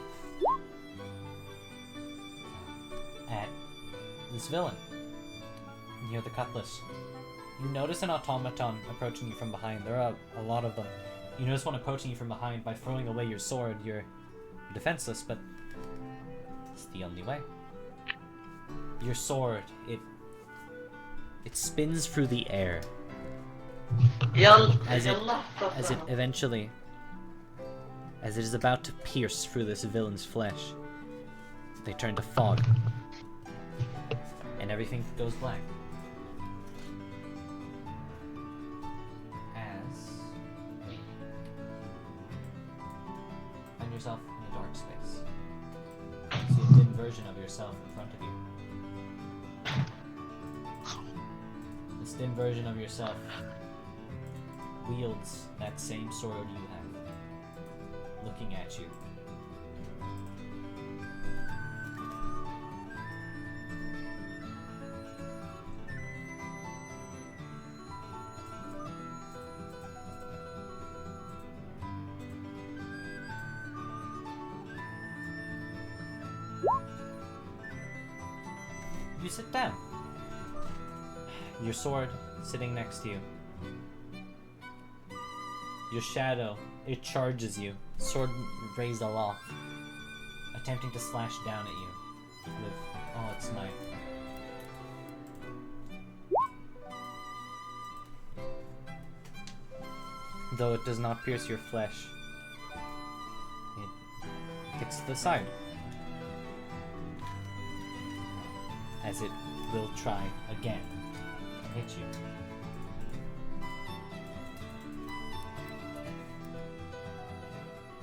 at this villain near the cutlass. You notice an automaton approaching you from behind. There are a lot of them. You notice one approaching you from behind. By throwing away your sword, you're defenseless, but it's the only way. Your sword, it spins through the air as it eventually, as it is about to pierce through this villain's flesh. they turn to fog. And everything goes black. As you find yourself in a dark space. You see a dim version of yourself in front of you. This dim version of yourself wields that same sword you have, looking at you. You sit down. Your sword sitting next to you. Your shadow, it charges you, sword raised aloft, attempting to slash down at you with all its might. Though it does not pierce your flesh, it hits the side, as it will try again to hit you.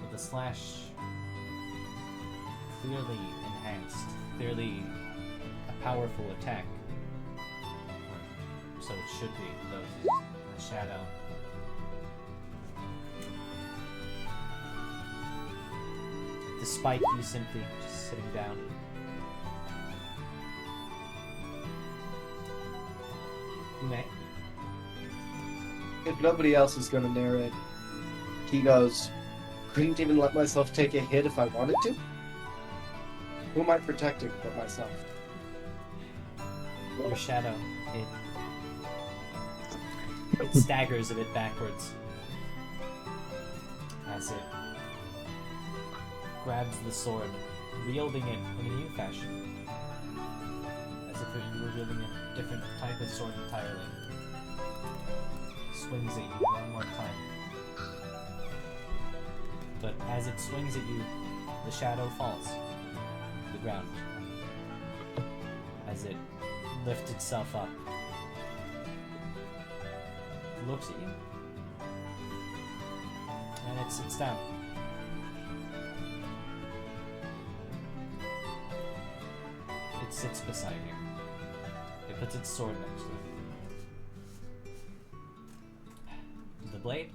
With a slash clearly enhanced, clearly a powerful attack. Or so it should be, though the shadow. Despite you simply just sitting down. You may. If nobody else is going to narrate, he goes, couldn't even let myself take a hit if I wanted to? Who am I protecting but myself? Your shadow, it staggers a bit backwards as it grabs the sword, wielding it in a new fashion, as if you were wielding a different type of sword entirely. Swings at you one more time. But as it swings at you, the shadow falls to the ground as it lifts itself up. It looks at you, and it sits down. It sits beside you. It puts its sword next to it. The blade,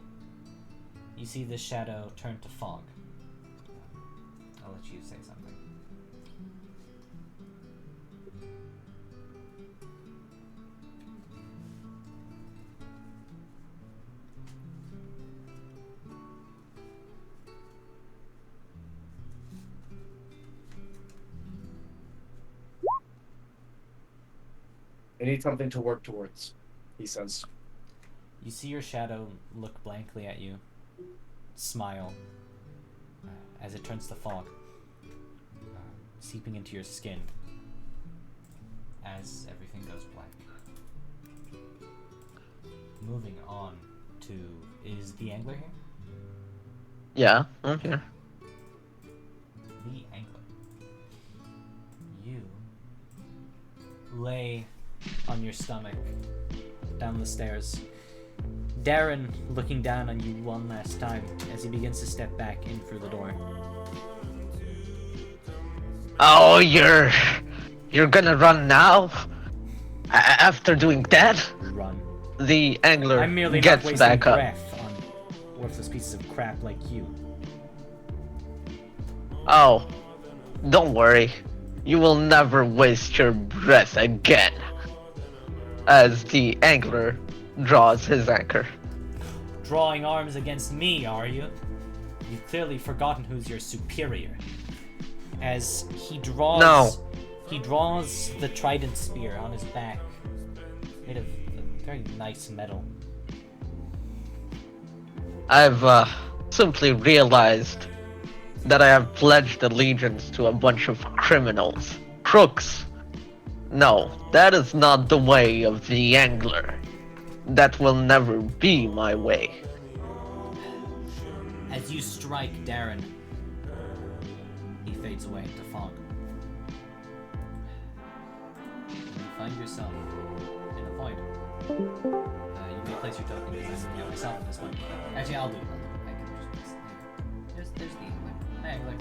you see the shadow turn to fog. I'll let you say something. I need something to work towards, he says. You see your shadow look blankly at you, smile, as it turns to fog, seeping into your skin as everything goes blank. Moving on to, is the angler here? Yeah, I'm here. The angler. You lay on your stomach down the stairs. Darren looking down on you one last time as he begins to step back in through the door. Oh, you're gonna run now? After doing that? Run. The angler I'm merely not gets wasting back up. breath on worthless pieces of crap like you. Oh, don't worry. You will never waste your breath again. As the angler draws his anchor. Drawing arms against me, are you? You've clearly forgotten who's your superior. As he draws... No. He draws the trident spear on his back, made of very nice metal. I've simply realized that I have pledged allegiance to a bunch of criminals. Crooks. No, that is not the way of the angler. That will never be my way. As you strike Darren, he fades away into fog. find yourself in a void. You may place your token because I'm moving out myself at this point. Actually, I'll do it. I can just place it there. There's the angler. Hi, angler.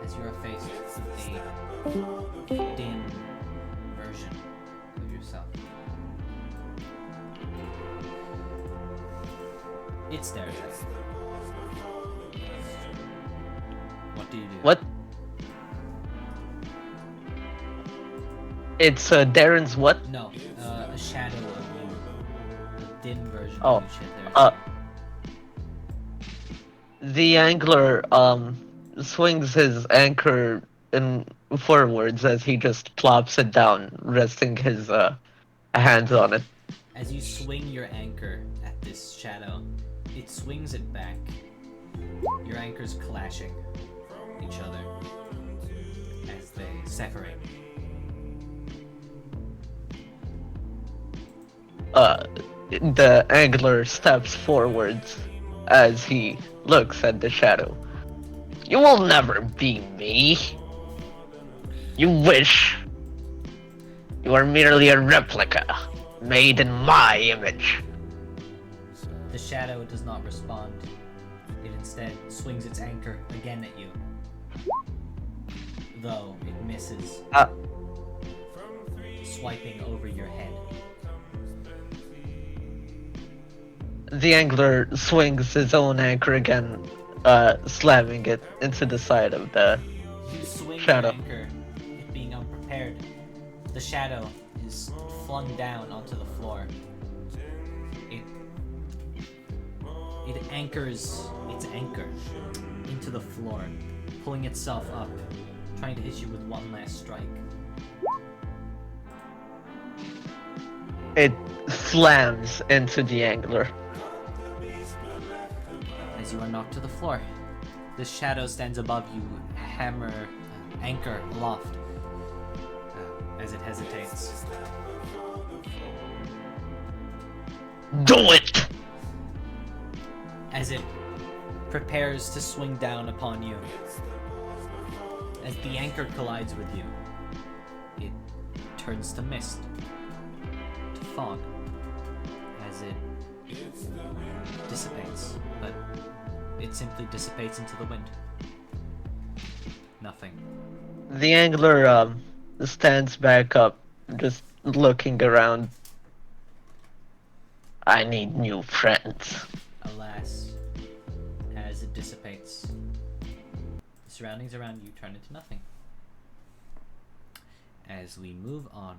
As you are faced with a dim version of yourself. It stares at you. What do you do? What? It's Darren's what? No, a shadow of you. A dim version Oh, of you stares The angler swings his anchor in forwards as he just plops it down, resting his hands on it. As you swing your anchor at this shadow, it swings it back. Your anchors clashing each other as they separate. The angler steps forwards as he looks at the shadow. You will never be me. You wish. You are merely a replica, made in my image. The shadow does not respond. It instead swings its anchor again at you. Though it misses, swiping over your head. The angler swings his own anchor again, slamming it into the side of the You swing shadow. your anchor, it being unprepared. The shadow is flung down onto the floor. It anchors its anchor into the floor, pulling itself up, trying to hit you with one last strike. It slams into the angler. As you are knocked to the floor, the shadow stands above you, anchor aloft, as it hesitates. Do it! As it prepares to swing down upon you. As the anchor collides with you, it turns to mist, to fog, as it dissipates, but it simply dissipates into the wind. Nothing. The angler stands back up, just looking around. I need new friends. Alas, as it dissipates, the surroundings around you turn into nothing. As we move on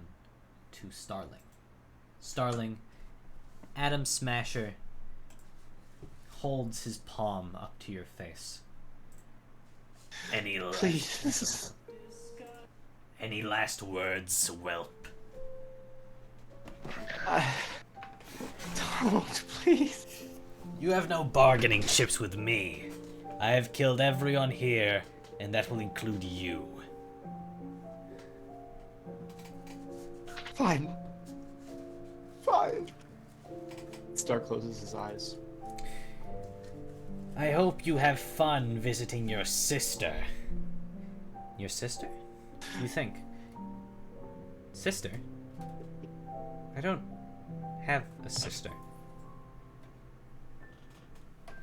to Starling. Starling, Adam Smasher holds his palm up to your face. Any last words, whelp? Don't, please. You have no bargaining chips with me. I have killed everyone here, and that will include you. Fine. Fine. Star closes his eyes. I hope you have fun visiting your sister. Your sister? You think? Sister? I don't have a sister.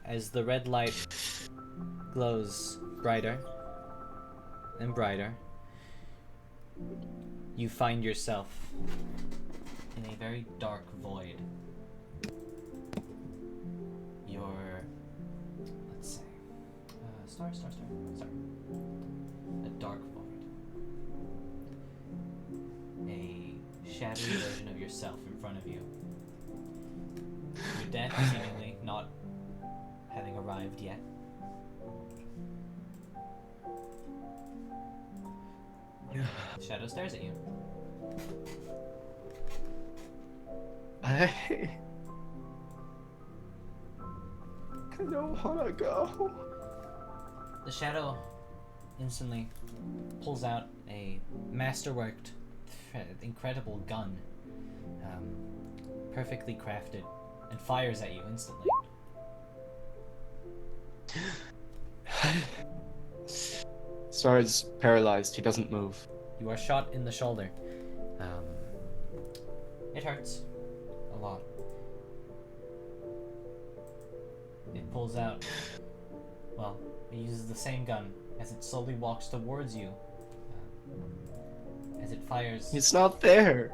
As the red light glows brighter and brighter, you find yourself in a very dark void. Let's say, star. A dark void. A shadowy version of yourself in front of you. Your death seemingly not having arrived yet. The shadow stares at you. I don't wanna go. The shadow instantly pulls out a masterworked, incredible gun, perfectly crafted, and fires at you instantly. Star is paralyzed. He doesn't move. You are shot in the shoulder. It hurts a lot. It pulls out. Well, it uses the same gun as it slowly walks towards you. As it fires, It's not there.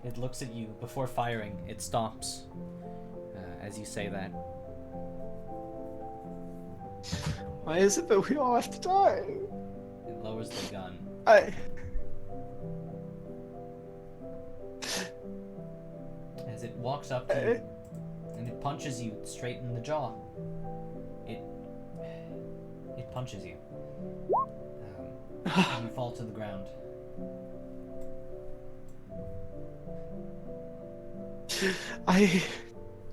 it looks at you before firing. It stops as you say that. Why is it that we all have to die? It lowers the gun. As it walks up to you and it punches you straight in the jaw. It punches you. And you fall to the ground. I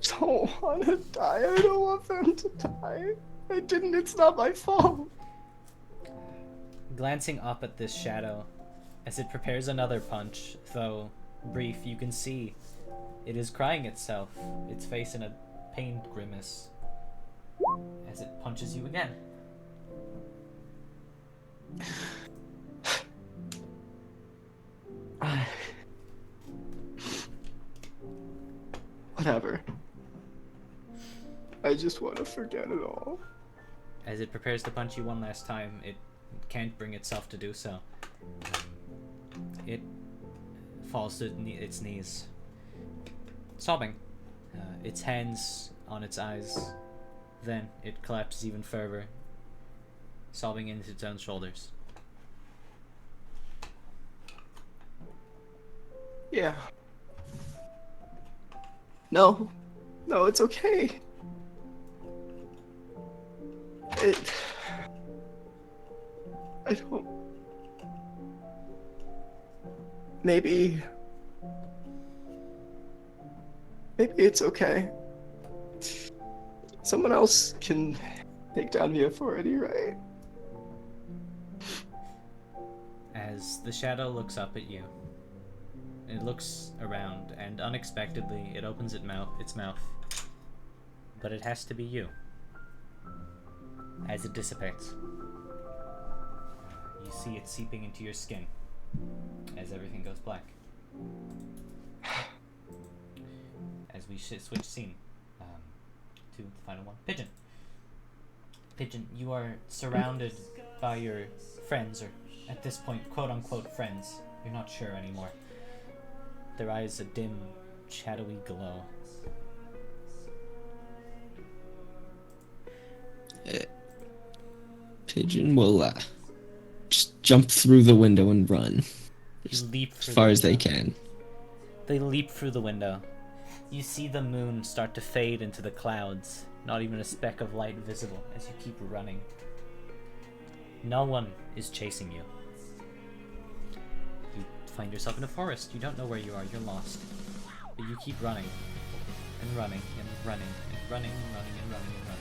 don't want to die. I don't want them to die. I didn't. It's not my fault. Glancing up at this shadow, as it prepares another punch, though brief, you can see it is crying itself, its face in a pained grimace, as it punches you again. Whatever. I just want to forget it all. As it prepares to punch you one last time, it can't bring itself to do so. It falls to its knees, sobbing, its hands on its eyes. Then it collapses even further, sobbing into its own shoulders. Yeah. No, it's okay. I don't. Maybe it's okay. Someone else can take down the authority, right? As the shadow looks up at you, it looks around, and unexpectedly it opens its mouth. But it has to be you. As it dissipates, you see it seeping into your skin as everything goes black. As we switch scene to the final one. Pigeon, you are surrounded by your friends, or at this point, quote-unquote friends. You're not sure anymore. Their eyes a dim, shadowy glow. Pigeon will just jump through the window and run You leap as through far the as they window. can. They leap through the window. You see the moon start to fade into the clouds, not even a speck of light visible as you keep running. No one is chasing you. You find yourself in a forest. You don't know where you are. You're lost. But you keep running and running and running and running and running and running and running.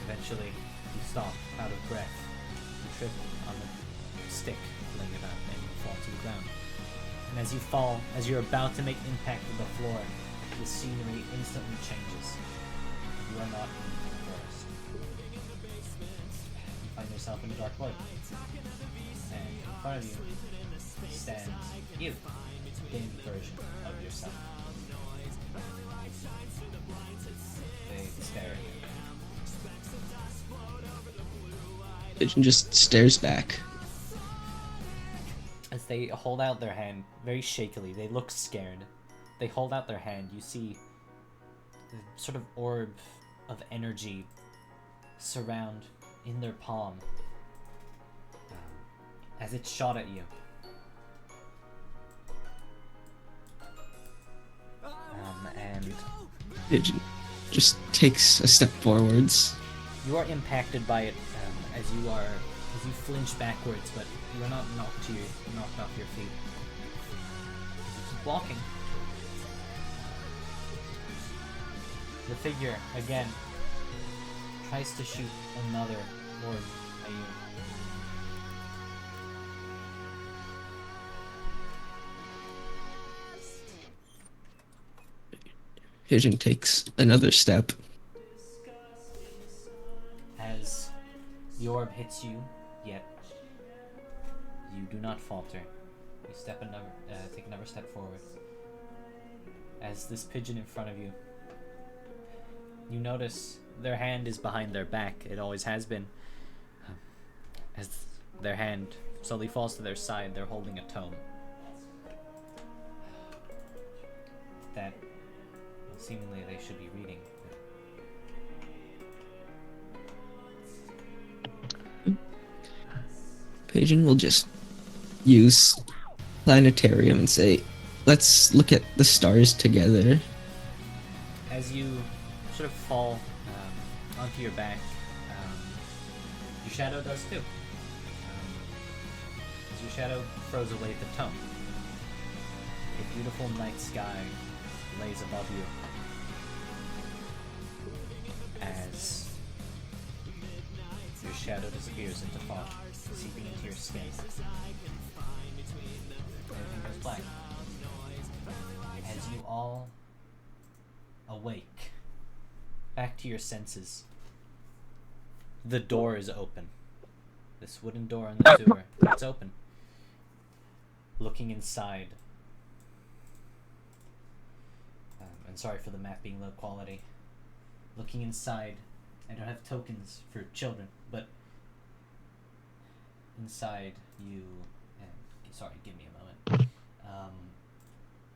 Eventually, you stop out of breath. You trip on the stick laying about and you fall to the ground. And as you fall, as you're about to make impact with the floor, the scenery instantly changes. You are not in the forest. You find yourself in a dark void. And in front of you stands you, a dim version of yourself. They stare at you. Pigeon just stares back. As they hold out their hand, very shakily, they look scared. They hold out their hand. You see a sort of orb of energy surround in their palm as it's shot at you. And Pigeon just takes a step forwards. you are impacted by it as you flinch backwards, but you are not knocked off your feet. You keep walking. The figure again tries to shoot another orb at you. Pigeon takes another step. As the orb hits you, Yet, you do not falter. You take another step forward. As this pigeon in front of you, you notice their hand is behind their back. It always has been. As their hand slowly falls to their side, they're holding a tome. That seemingly they should be reading. Pigeon will just use planetarium and say, let's look at the stars together. As you sort of fall onto your back, your shadow does too. As your shadow throws away the tome, a beautiful night sky lays above you. As your shadow disappears into fog, seeping into your skin. Everything goes black. As you all awake, back to your senses, the door is open. This wooden door in the sewer, it's open. Looking inside, and sorry for the map being low quality. Looking inside, I don't have tokens for children, but inside you, and sorry, give me a moment.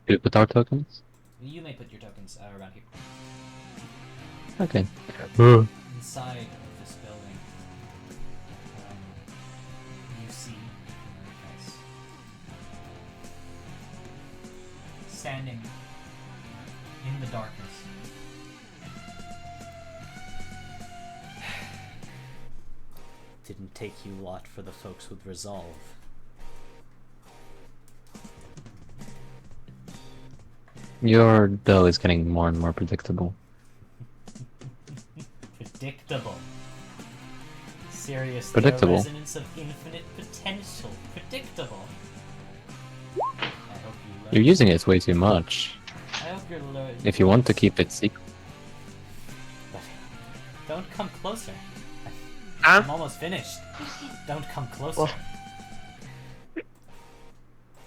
Do we put our tokens? You may put your tokens around here. Okay. Inside of this building, you see standing in the darkness. Didn't take you lot for the folks with resolve. Your bill is getting more and more predictable. Predictable. Serious. Predictable. The resonance of infinite potential. Predictable. I hope you learn. You're using it way too much. I hope you're learning. If you want to keep it secret. Don't come closer. Huh? I'm almost finished. Don't come closer.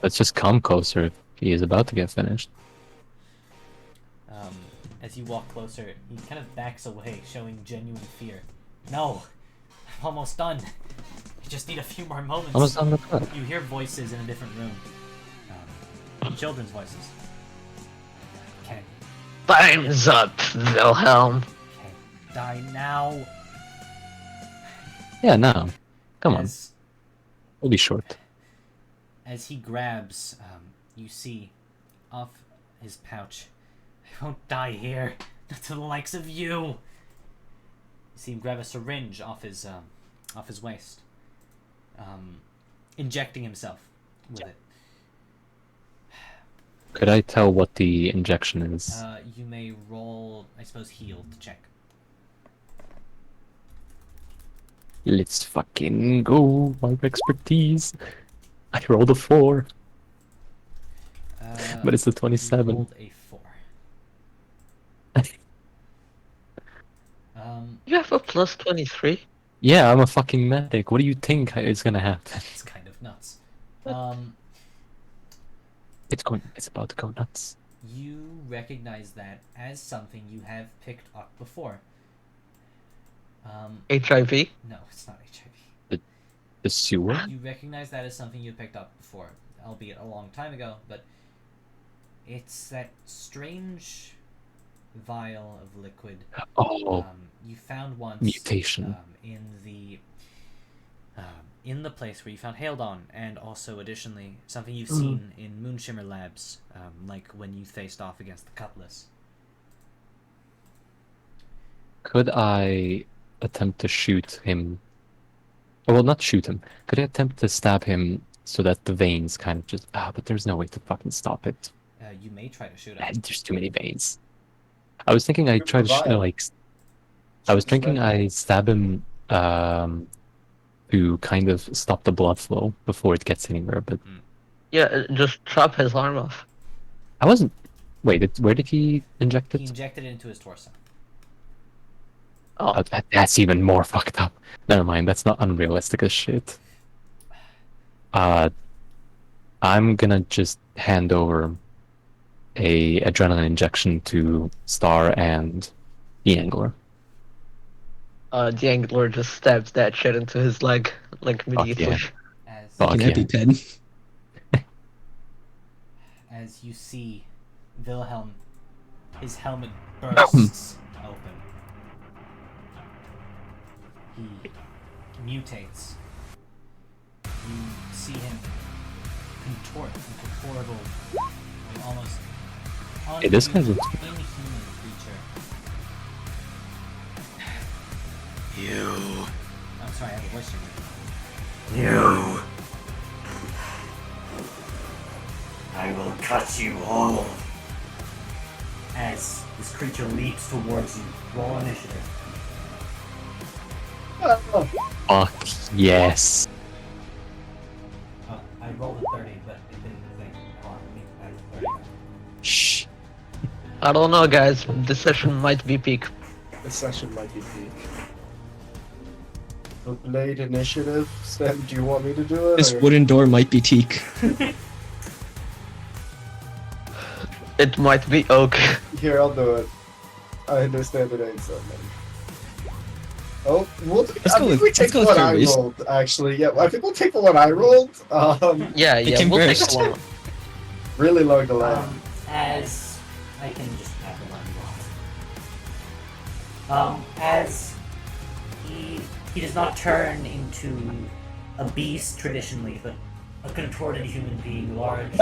Let's just come closer if he is about to get finished. As you walk closer, he kind of backs away, showing genuine fear. No! I'm almost done. I just need a few more moments. Almost done with what? You hear voices in a different room. Children's voices. Okay. Time's up, Wilhelm. Okay. Die now. Yeah, no. Come on. As, We'll be short. as he grabs, you see off his pouch. I won't die here. Not to the likes of you. You see him grab a syringe off his waist, injecting himself with it. Could I tell what the injection is? You may roll, I suppose, heal to check. Let's fucking go. My expertise. I rolled a 4. But it's a 27. You rolled a 4. You have a plus 23? Yeah, I'm a fucking medic. What do you think is gonna happen? It's kind of nuts. It's about to go nuts. You recognize that as something you have picked up before. HIV? No, it's not HIV. The sewer? You recognize that as something you picked up before, albeit a long time ago, but it's that strange vial of liquid Oh, you found once mutation. in the place where you found Haildon, and also additionally something you've seen in Moonshimmer Labs, like when you faced off against the Cutlass. Could I attempt to shoot him? Oh, well, not shoot him. Could I attempt to stab him so that the veins kind of just... but there's no way to fucking stop it. You may try to shoot him. There's too many veins. I was thinking I'd try to I was thinking I stab him to kind of stop the blood flow before it gets anywhere, but Yeah, just chop his arm off. I wasn't... Wait, where did he inject He it? injected it into his torso. Oh, That's even more fucked up. Never mind, that's not unrealistic as shit. I'm gonna just hand over a adrenaline injection to Star and the Angler. The angler just stabs that shit into his leg, like immediately. yeah. As Fuck Like an yeah. EpiPen. as you see Wilhelm, his helmet bursts open. He mutates. You see him contort into horrible, like almost Hey, this guy's inhuman creature. You. I'm sorry, I have a voice changer. You. I will cut you all. As this creature leaps towards you, roll initiative. Fuck yes. Oh, I rolled a 30, but it didn't think. Hold on, let me add 30. Shh. I don't know, guys. This session might be peak. This session might be peak. The Blade Initiative. Sam, do you want me to do it? This or- wooden door might be teak. It might be oak. Here, I'll do it. I understand it ain't so many. Oh, Let's I go think with- we let's take go the with one I Furbies. rolled, actually. Yeah, I think we'll take the one I rolled. Yeah, It yeah, came we'll take first. one. Really low delay. As I can just have the one you want. As he does not turn into a beast traditionally, but a contorted human being, large,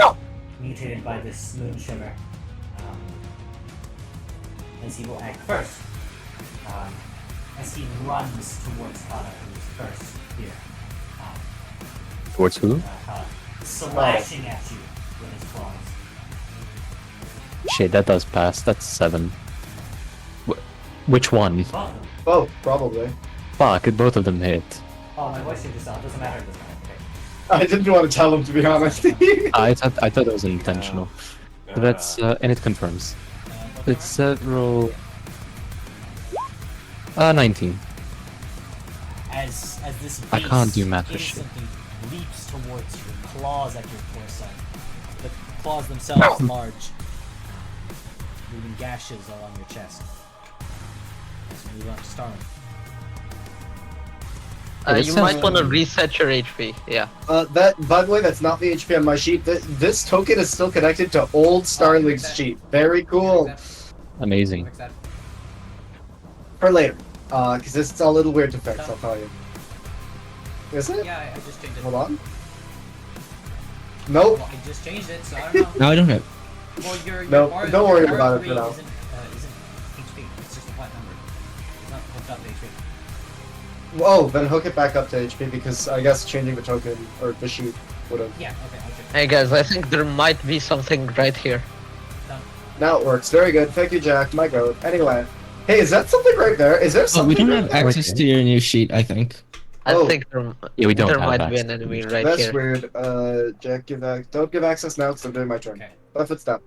mutated by this moon shimmer. As he will act first. As he runs towards Kana, who is first here. Towards who? Slashing at you with his claws. Shit, that does pass. That's 7. Which one? Both of them. Both, probably. Fuck, both of them hit. Oh, my voice changes out. Doesn't matter at this point. Okay. I didn't want to tell him, to be honest. I thought it was intentional. So that's and it confirms. It's roll 19. As this beast I can't do math for shit. instantly leaps towards you, claws at your torso. The claws themselves large, leaving gashes all on your chest. As we move on to Starling. This You sounds might want to fun. reset your HP. Yeah. That, by the way, that's not the HP on my sheet. This token is still connected to old Starling's sheet. Very cool. Amazing. Fix that. For later. Because this is a little weird to fix, I'll tell you. Is it? Yeah, I just changed it. Hold on. Nope. Well, I just changed it, so I don't know. No, I don't have. Well, your No, bar, don't your worry bar about it three for now. Isn't HP. It's just a flat number. It's not hooked up to HP. Oh, then hook it back up to HP because I guess changing the token or the sheet would have. Yeah. Okay. Okay. Hey guys, I think there might be something right here. Done. Now it works. Very good. Thank you, Jack. My goat. Anyway. Hey, is that something right there? Is there Oh, something we don't right have there? access to your new sheet, I think. I Oh. think there, Yeah, we don't there have might be access an to enemy it. right That's here. weird. Jack, don't give access now because I'm doing my turn. Okay. Left foot step.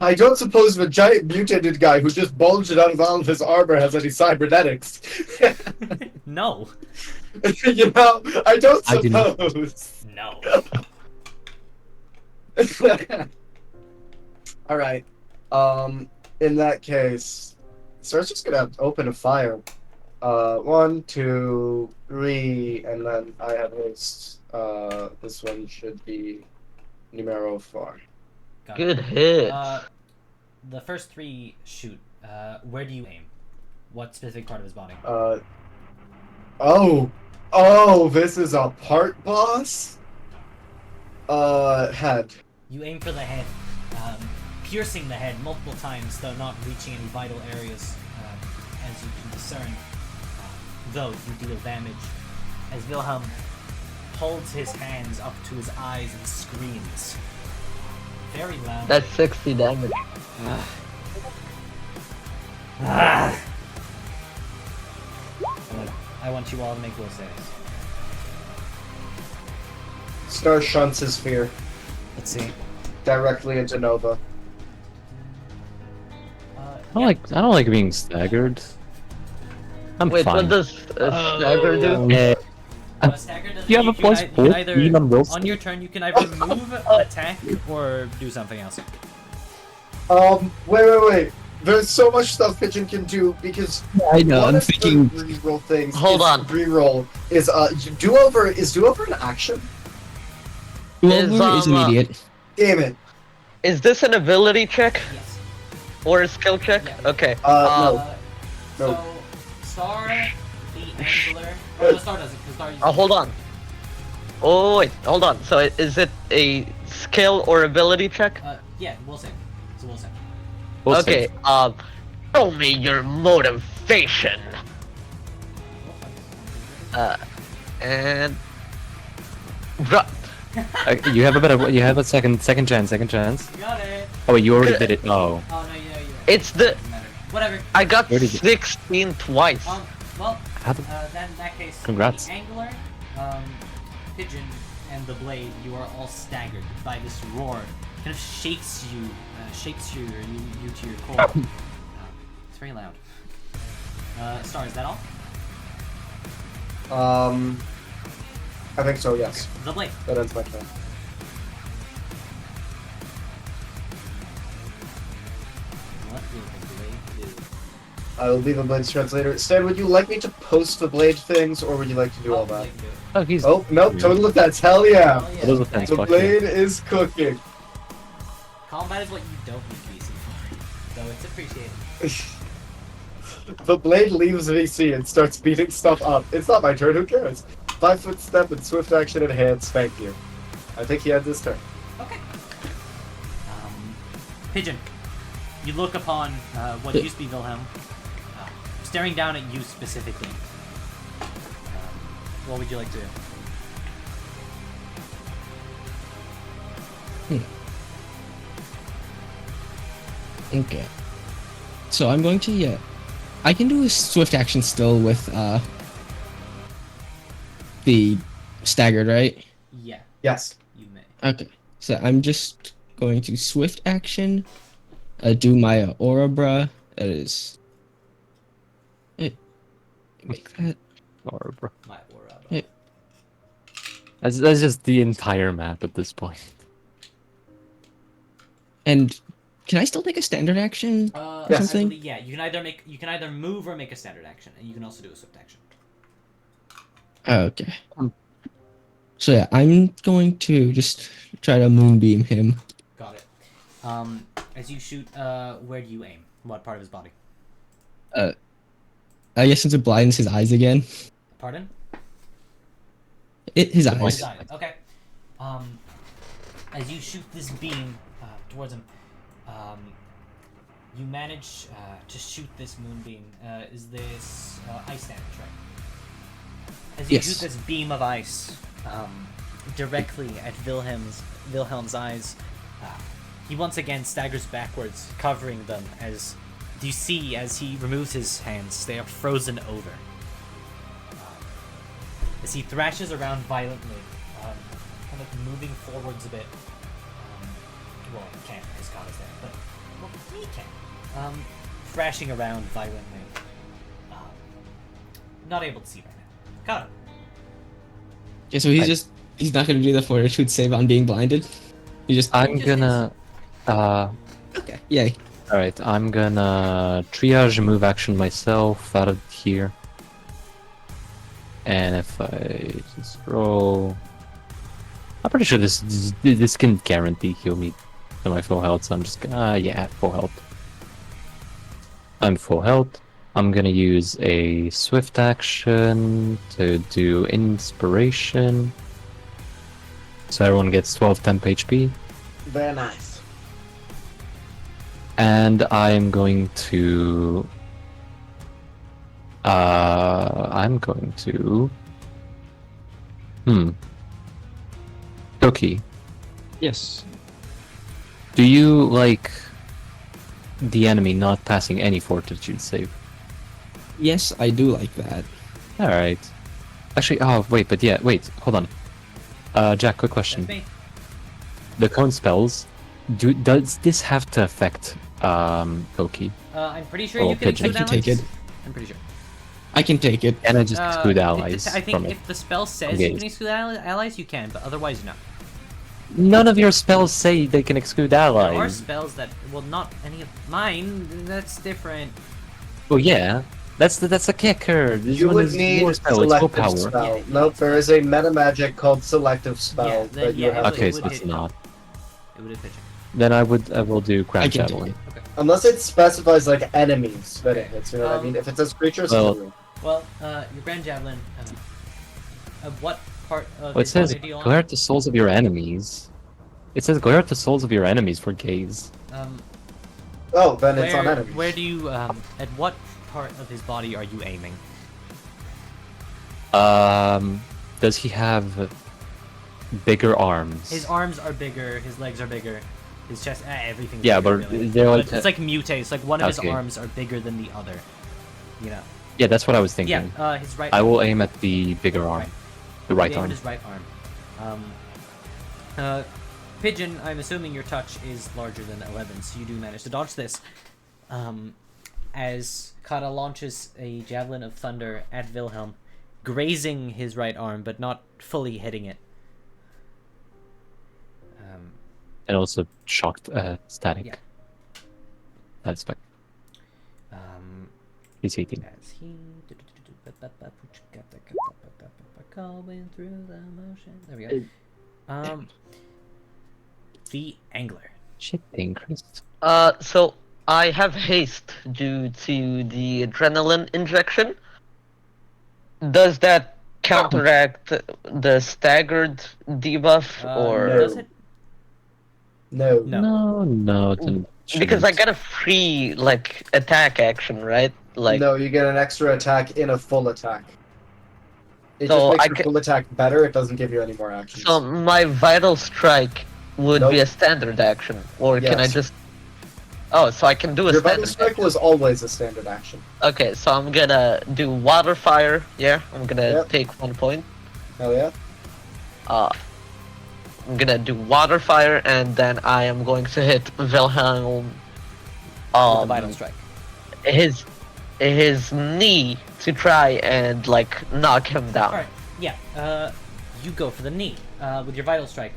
I don't suppose the giant mutated guy who just bulged out of all of his armor has any cybernetics. No. You know, I don't I do not. suppose. No. All right. In that case, Star's just gonna open a fire. 1, 2, 3, and then I have haste. This one should be numero 4. Got it. Good hit. The first 3 shoot. Where do you aim? What specific part of his body? Oh, this is a part boss. Head. You aim for the head, piercing the head multiple times, though not reaching any vital areas, as you can discern. Though you deal damage, as Wilhelm holds his hands up to his eyes and screams very loudly. That's 60 damage. I want you all to make will saves. Star shunts his fear Let's see. directly into Nova. I don't like being staggered. I'm Wait, fine. what does stagger do? Stagger does You have a plus you 4 can either, speed on Wilson? on your turn, you can either move, attack, or do something else. Wait. There's so much stuff Pigeon can do because I know. one I'm of thinking. the reroll things. Hold on. Reroll is do-over. Is do-over an action? Duover is immediate. Damn it. Is this an ability check Yes. or a skill check? Yeah. Okay. No. So, Star, the Angler... Oh, no, Star doesn't, because Star uses... Hold on. Oh wait, hold on. So is it a skill or ability check? Yeah, we'll save. So we'll save. We'll Okay. save. Show me your motivation. And right. You have a better. You have a second chance. Got it! Oh wait, you already did it. Oh. Oh, no, you It's the. doesn't matter. Whatever. I got Where did you- 16 twice. Well, How the- then in that case, Congrats. the Angler, Pigeon, and the Blade, you are all staggered by this roar. Kind of shakes you to your core. It's very loud. Star, is that all? I think so. Yes. The Blade. That ends my turn. What will the Blade do? I will be the Blade's translator. Stan, would you like me to post the Blade things, or would you like to do all that? Blade do it. Oh, he's. Oh, nope, total defense. Hell yeah. Oh, yeah. Total defense. The Fuck Blade is cooking. Combat is what you don't need VC for, so it's appreciated. The Blade leaves VC and starts beating stuff up. It's not my turn, who cares? 5-foot step and swift action in hands, thank you. I think he ends his turn. Okay. Pigeon, you look upon what used to be Wilhelm, staring down at you specifically. What would you like to do? Okay. So I'm going to I can do a swift action still with the staggered, right? Yeah, Yes. you may. Okay. So I'm just going to swift action, do my aura bra. That is. Make that. Or, bro. My aura. Yeah. That's just the entire map at this point. And can I still take a standard action? Or something? yeah, you can either move or make a standard action, and you can also do a swift action. Oh, okay. So yeah, I'm going to just try to moonbeam him. Got it. As you shoot, where do you aim? What part of his body? I guess since it blinds his eyes again. Pardon? His eyes. His eyes. Okay. As you shoot this beam towards him, you manage to shoot this moonbeam. Is this ice damage, right? As you Yes. shoot this beam of ice directly at Wilhelm's eyes, he once again staggers backwards, covering them. As you see, as he removes his hands, they are frozen over. As he thrashes around violently, kind of moving forwards a bit. Well, he can't because God is there, but well, he can. Thrashing around violently. Not able to see right now. Got it. Okay, so he's not gonna do the fortitude save on being blinded. He just. I'm just gonna. Okay. Yay. Alright, I'm gonna triage move action myself out of here. And if I just roll. I'm pretty sure this can guarantee heal me to my full health, so I'm just gonna. Yeah, full health. I'm full health. I'm gonna use a swift action to do inspiration. So everyone gets 12 temp HP. Very nice. And I'm going to. Cookie, Yes. do you like the enemy not passing any fortitude save? Yes, I do like that. Alright. Actually, oh, wait, hold on. Jack, quick question. That's me. The cone spells, does this have to affect, Koki? I'm pretty sure Oh, you can Pigeon. shoot I can take downwards. it. I'm pretty sure. I can take it. Can I just exclude allies I from think it? if the spell says Okay. you can exclude allies, you can, but otherwise, no. None of your spells say they can exclude There are allies. spells that, well, not any of mine. That's different. Well, yeah. That's the kicker. This You one would is need more spell. It's selective willpower. spell. Yeah, Nope, there is a meta magic called selective spell Yeah, then, that you yeah, have it to Okay, would so apply. it's hit. not. It would hit pitching. Then I will do I Crown can take Javelin. it. Unless it specifies like enemies that it hits, you know what I Um, mean? If it says creatures, well- screw. Well, your Grand Javelin, what part of Oh, it his says body do you want? glare at the souls of your enemies. It says glare at the souls of your enemies for gaze. Oh, then it's on Where, enemies. where do you, at what part of his body are you aiming? Does he have bigger arms? His arms are bigger, his legs are bigger, his chest, everything's Yeah, bigger, but really. they're like- But it's like mutate, it's like one of his Okay. arms are bigger than the other, you know. Yeah, that's what I was thinking. Yeah, his right I arm. will aim at the bigger arm. Right. The right You aim at arm. his right arm. Pigeon, I'm assuming your touch is larger than 11, so you do manage to dodge this. As Kata launches a Javelin of Thunder at Wilhelm, grazing his right arm, but not fully hitting it. And also shocked static. Yeah. That's fine. He's 18. As he... Going through the motion. There we go. The Angler. Shit thing, Chris. So I have haste due to the adrenaline injection. Does that counteract the staggered debuff, or no. Does it? No. No. No, then because I shouldn't. get a free like attack action, right? Like No, you get an extra attack in a full attack. It So just makes I your ca- full attack better, it doesn't give you any more actions. so my vital strike would be Nope. a standard action, or can I Yes. just? Oh, so I can do a Your Vital standard. Strike action. was always a standard action. Okay, so I'm gonna do water fire. Yeah, I'm gonna Yep. take 1 point. Hell yeah. I'm gonna do water fire, and then I am going to hit Wilhelm. With a Vital Strike. His knee to try and like knock him down. Alright, yeah. You go for the knee with your Vital Strike.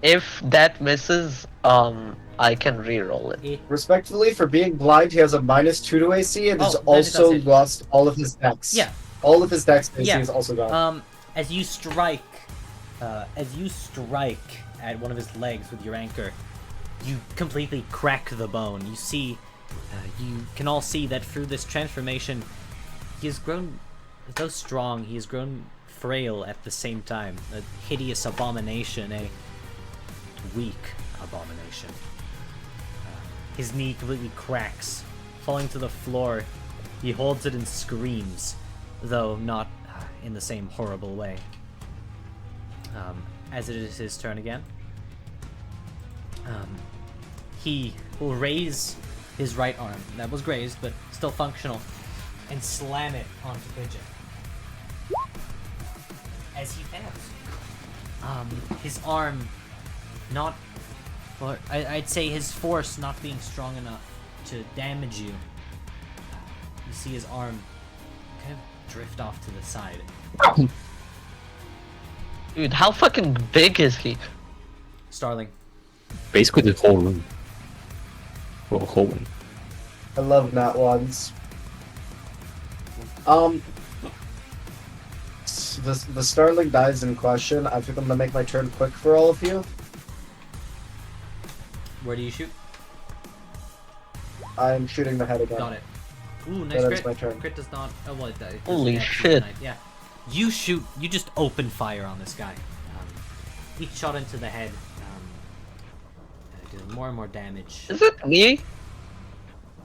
If that misses, I can reroll it. It, Respectfully, for being blind, he has a -2 to AC and Oh, has then it also does hit. lost all of his dex. Yeah. All of his dex AC Yeah. is also gone. as you strike at one of his legs with your anchor, you completely crack the bone. You see, you can all see that through this transformation, he has grown, though strong, he has grown frail at the same time. A hideous abomination, a weak abomination. His knee completely cracks, falling to the floor. He holds it and screams, though not in the same horrible way. As it is his turn again, he will raise his right arm, that was grazed, but still functional, and slam it onto Pigeon. As he fails. His arm not, or I'd say his force not being strong enough to damage you. You see his arm kind of drift off to the side. Dude, how fucking big is he? Starling. Basically the whole room. Well, whole room. I love nat ones. The Starling dies in question. I think I'm gonna make my turn quick for all of you. Where do you shoot? I'm shooting the head again. Got it. Ooh, nice That crit. is my turn. Crit does not. Oh, well, it does. Holy shit. Yeah. You shoot. You just open fire on this guy. Each shot into the head. Doing more and more damage. Is it me?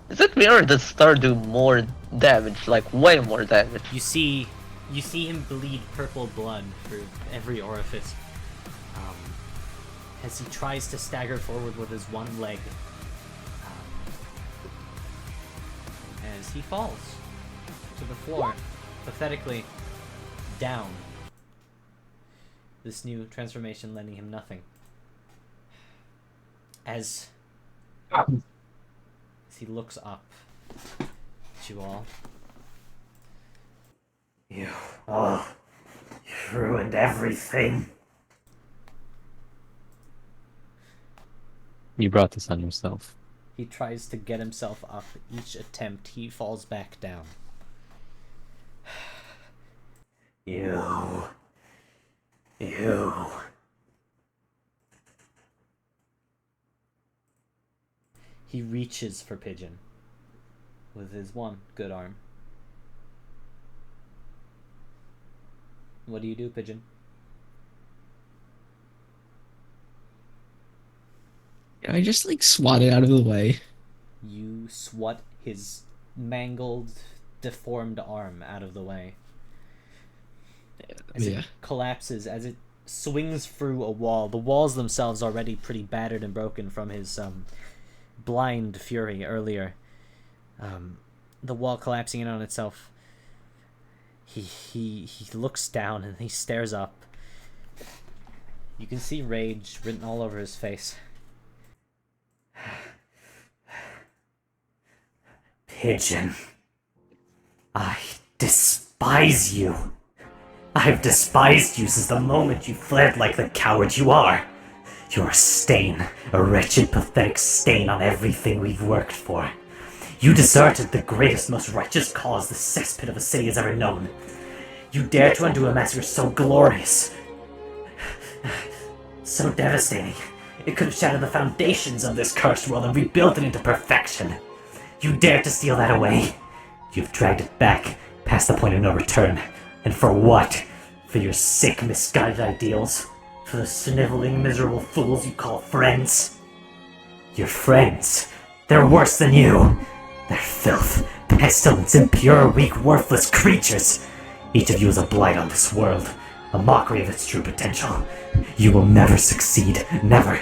Is it me, or does Star do more damage? Like way more damage? You see him bleed purple blood through every orifice. As he tries to stagger forward with his one leg. As he falls to the floor, pathetically down. This new transformation lending him nothing. As he looks up at you all. You all. You ruined everything. You brought this on yourself. He tries to get himself up. Each attempt, he falls back down. You. He reaches for Pigeon with his one good arm. What do you do, Pigeon? I just like swat it out of the way. You swat his mangled, deformed arm out of the way. As it collapses, as it swings through a wall. The walls themselves already pretty battered and broken from his blind fury earlier. The wall collapsing in on itself. He looks down and he stares up. You can see rage written all over his face. Pigeon. I despise you. I've despised you since the moment you fled like the coward you are. You're a stain, a wretched, pathetic stain on everything we've worked for. You deserted the greatest, most righteous cause the cesspit of a city has ever known. You dared to undo a massacre so glorious, so devastating. It could have shattered the foundations of this cursed world and rebuilt it into perfection. You dared to steal that away. You've dragged it back, past the point of no return. And for what? For your sick, misguided ideals? For the sniveling, miserable fools you call friends? Your friends? They're worse than you. They're filth, pestilence, impure, weak, worthless creatures. Each of you is a blight on this world, a mockery of its true potential. You will never succeed, never.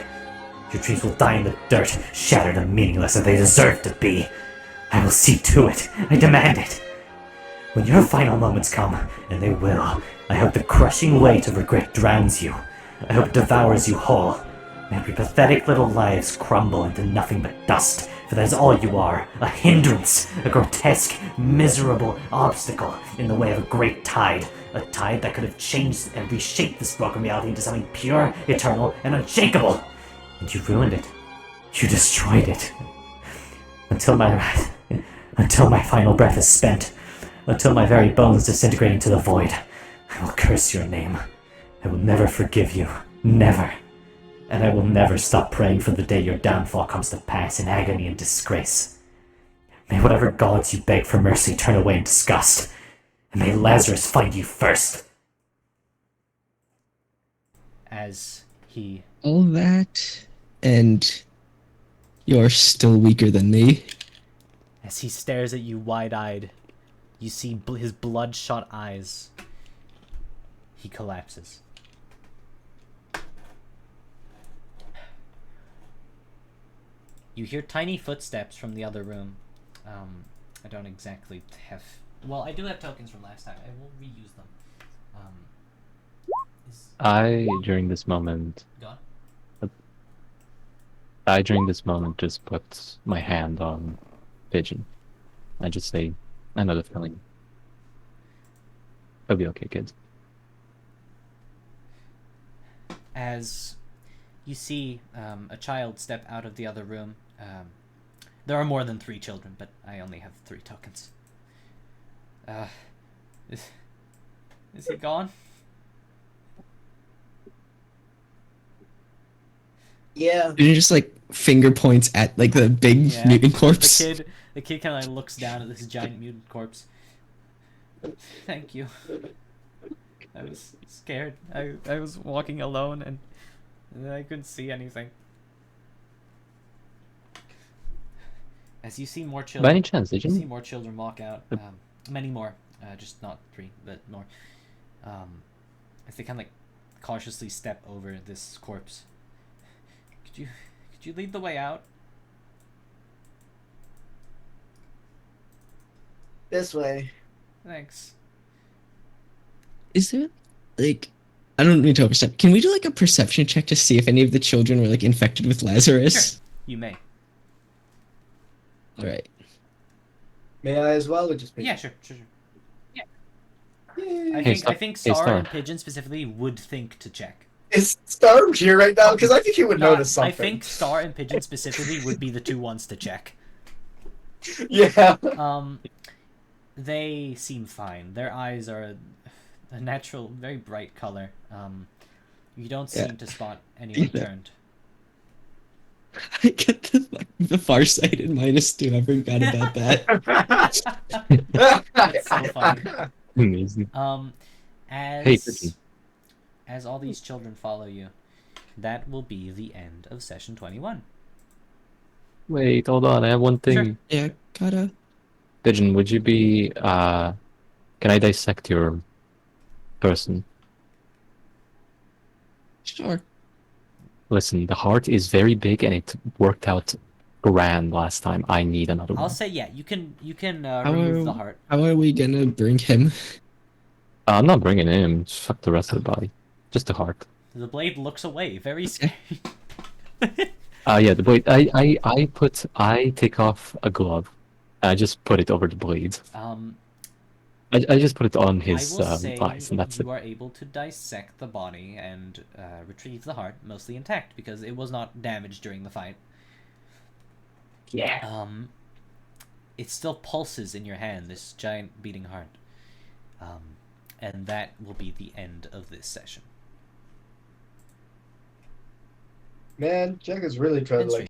Your dreams will die in the dirt, shattered and meaningless as they deserve to be. I will see to it. I demand it. When your final moments come, and they will, I hope the crushing weight of regret drowns you. I hope it devours you whole. May your pathetic little lives crumble into nothing but dust, for that is all you are, a hindrance, a grotesque, miserable obstacle in the way of a great tide, a tide that could have changed and reshaped this broken reality into something pure, eternal, and unshakable. And you ruined it. You destroyed it. Until my final breath is spent, until my very bones disintegrate into the void, I will curse your name. I will never forgive you. Never. And I will never stop praying for the day your downfall comes to pass in agony and disgrace. May whatever gods you beg for mercy turn away in disgust, and may Lazarus find you first. As he... All that, and you're still weaker than me. As he stares at you wide-eyed, you see his bloodshot eyes. He collapses. You hear tiny footsteps from the other room. I don't exactly have... Well, I do have tokens from last time. I will reuse them. During this moment, Gone? during this moment, just put my hand on Pigeon. I just say, I know the feeling. It'll be okay, kids. As you see a child step out of the other room. There are more than 3 children, but I only have 3 tokens. Is he gone? Yeah. You just like finger points at like the big mutant corpse. The kid kind of like looks down at this giant mutant corpse. Thank you. I was scared. I was walking alone and I couldn't see anything. As you see more children, By any chance, did you you? see more children walk out. Many more, just not 3, but more. As they kind of like cautiously step over this corpse. Could you lead the way out? This way. Thanks. Is there like, I don't need to overstep. Can we do like a perception check to see if any of the children were like infected with Lazarus? Sure. You may. All right. May I as well, or just me? Yeah, sure. Yay. I Hey, think Star- I think hey, Star Star. and Pigeon specifically would think to check. Is Star here right now? Because I think he would No, notice something. I think Star and Pigeon specifically would be the two ones to check. Yeah. They seem fine. Their eyes are a natural, very bright color. You don't Yeah. seem to spot anyone Yeah. turned. I get the farsighted -2. I forgot about that. That's so funny. Amazing. Hey, Pigeon. As all these children follow you, that will be the end of session 21. Wait, hold on. I have one thing. Sure. Yeah, gotta. Pigeon, would you be? Can I dissect your person? Sure. Listen, the heart is very big and it worked out grand last time. I need another I'll one. say yeah. You can How remove are- the heart. How are we gonna bring him? I'm not bringing him. Just fuck the rest of the body. Just the heart. The blade looks away. Very scary. Yeah, the blade. I take off a glove. I just put it over the blade. I just put it on his I will say eyes, and that's it. you are able to dissect the body and retrieve the heart, mostly intact, because it was not damaged during the fight. Yeah. It still pulses in your hand, this giant beating heart. And that will be the end of this session. Man, Jack is really trying to End like stream.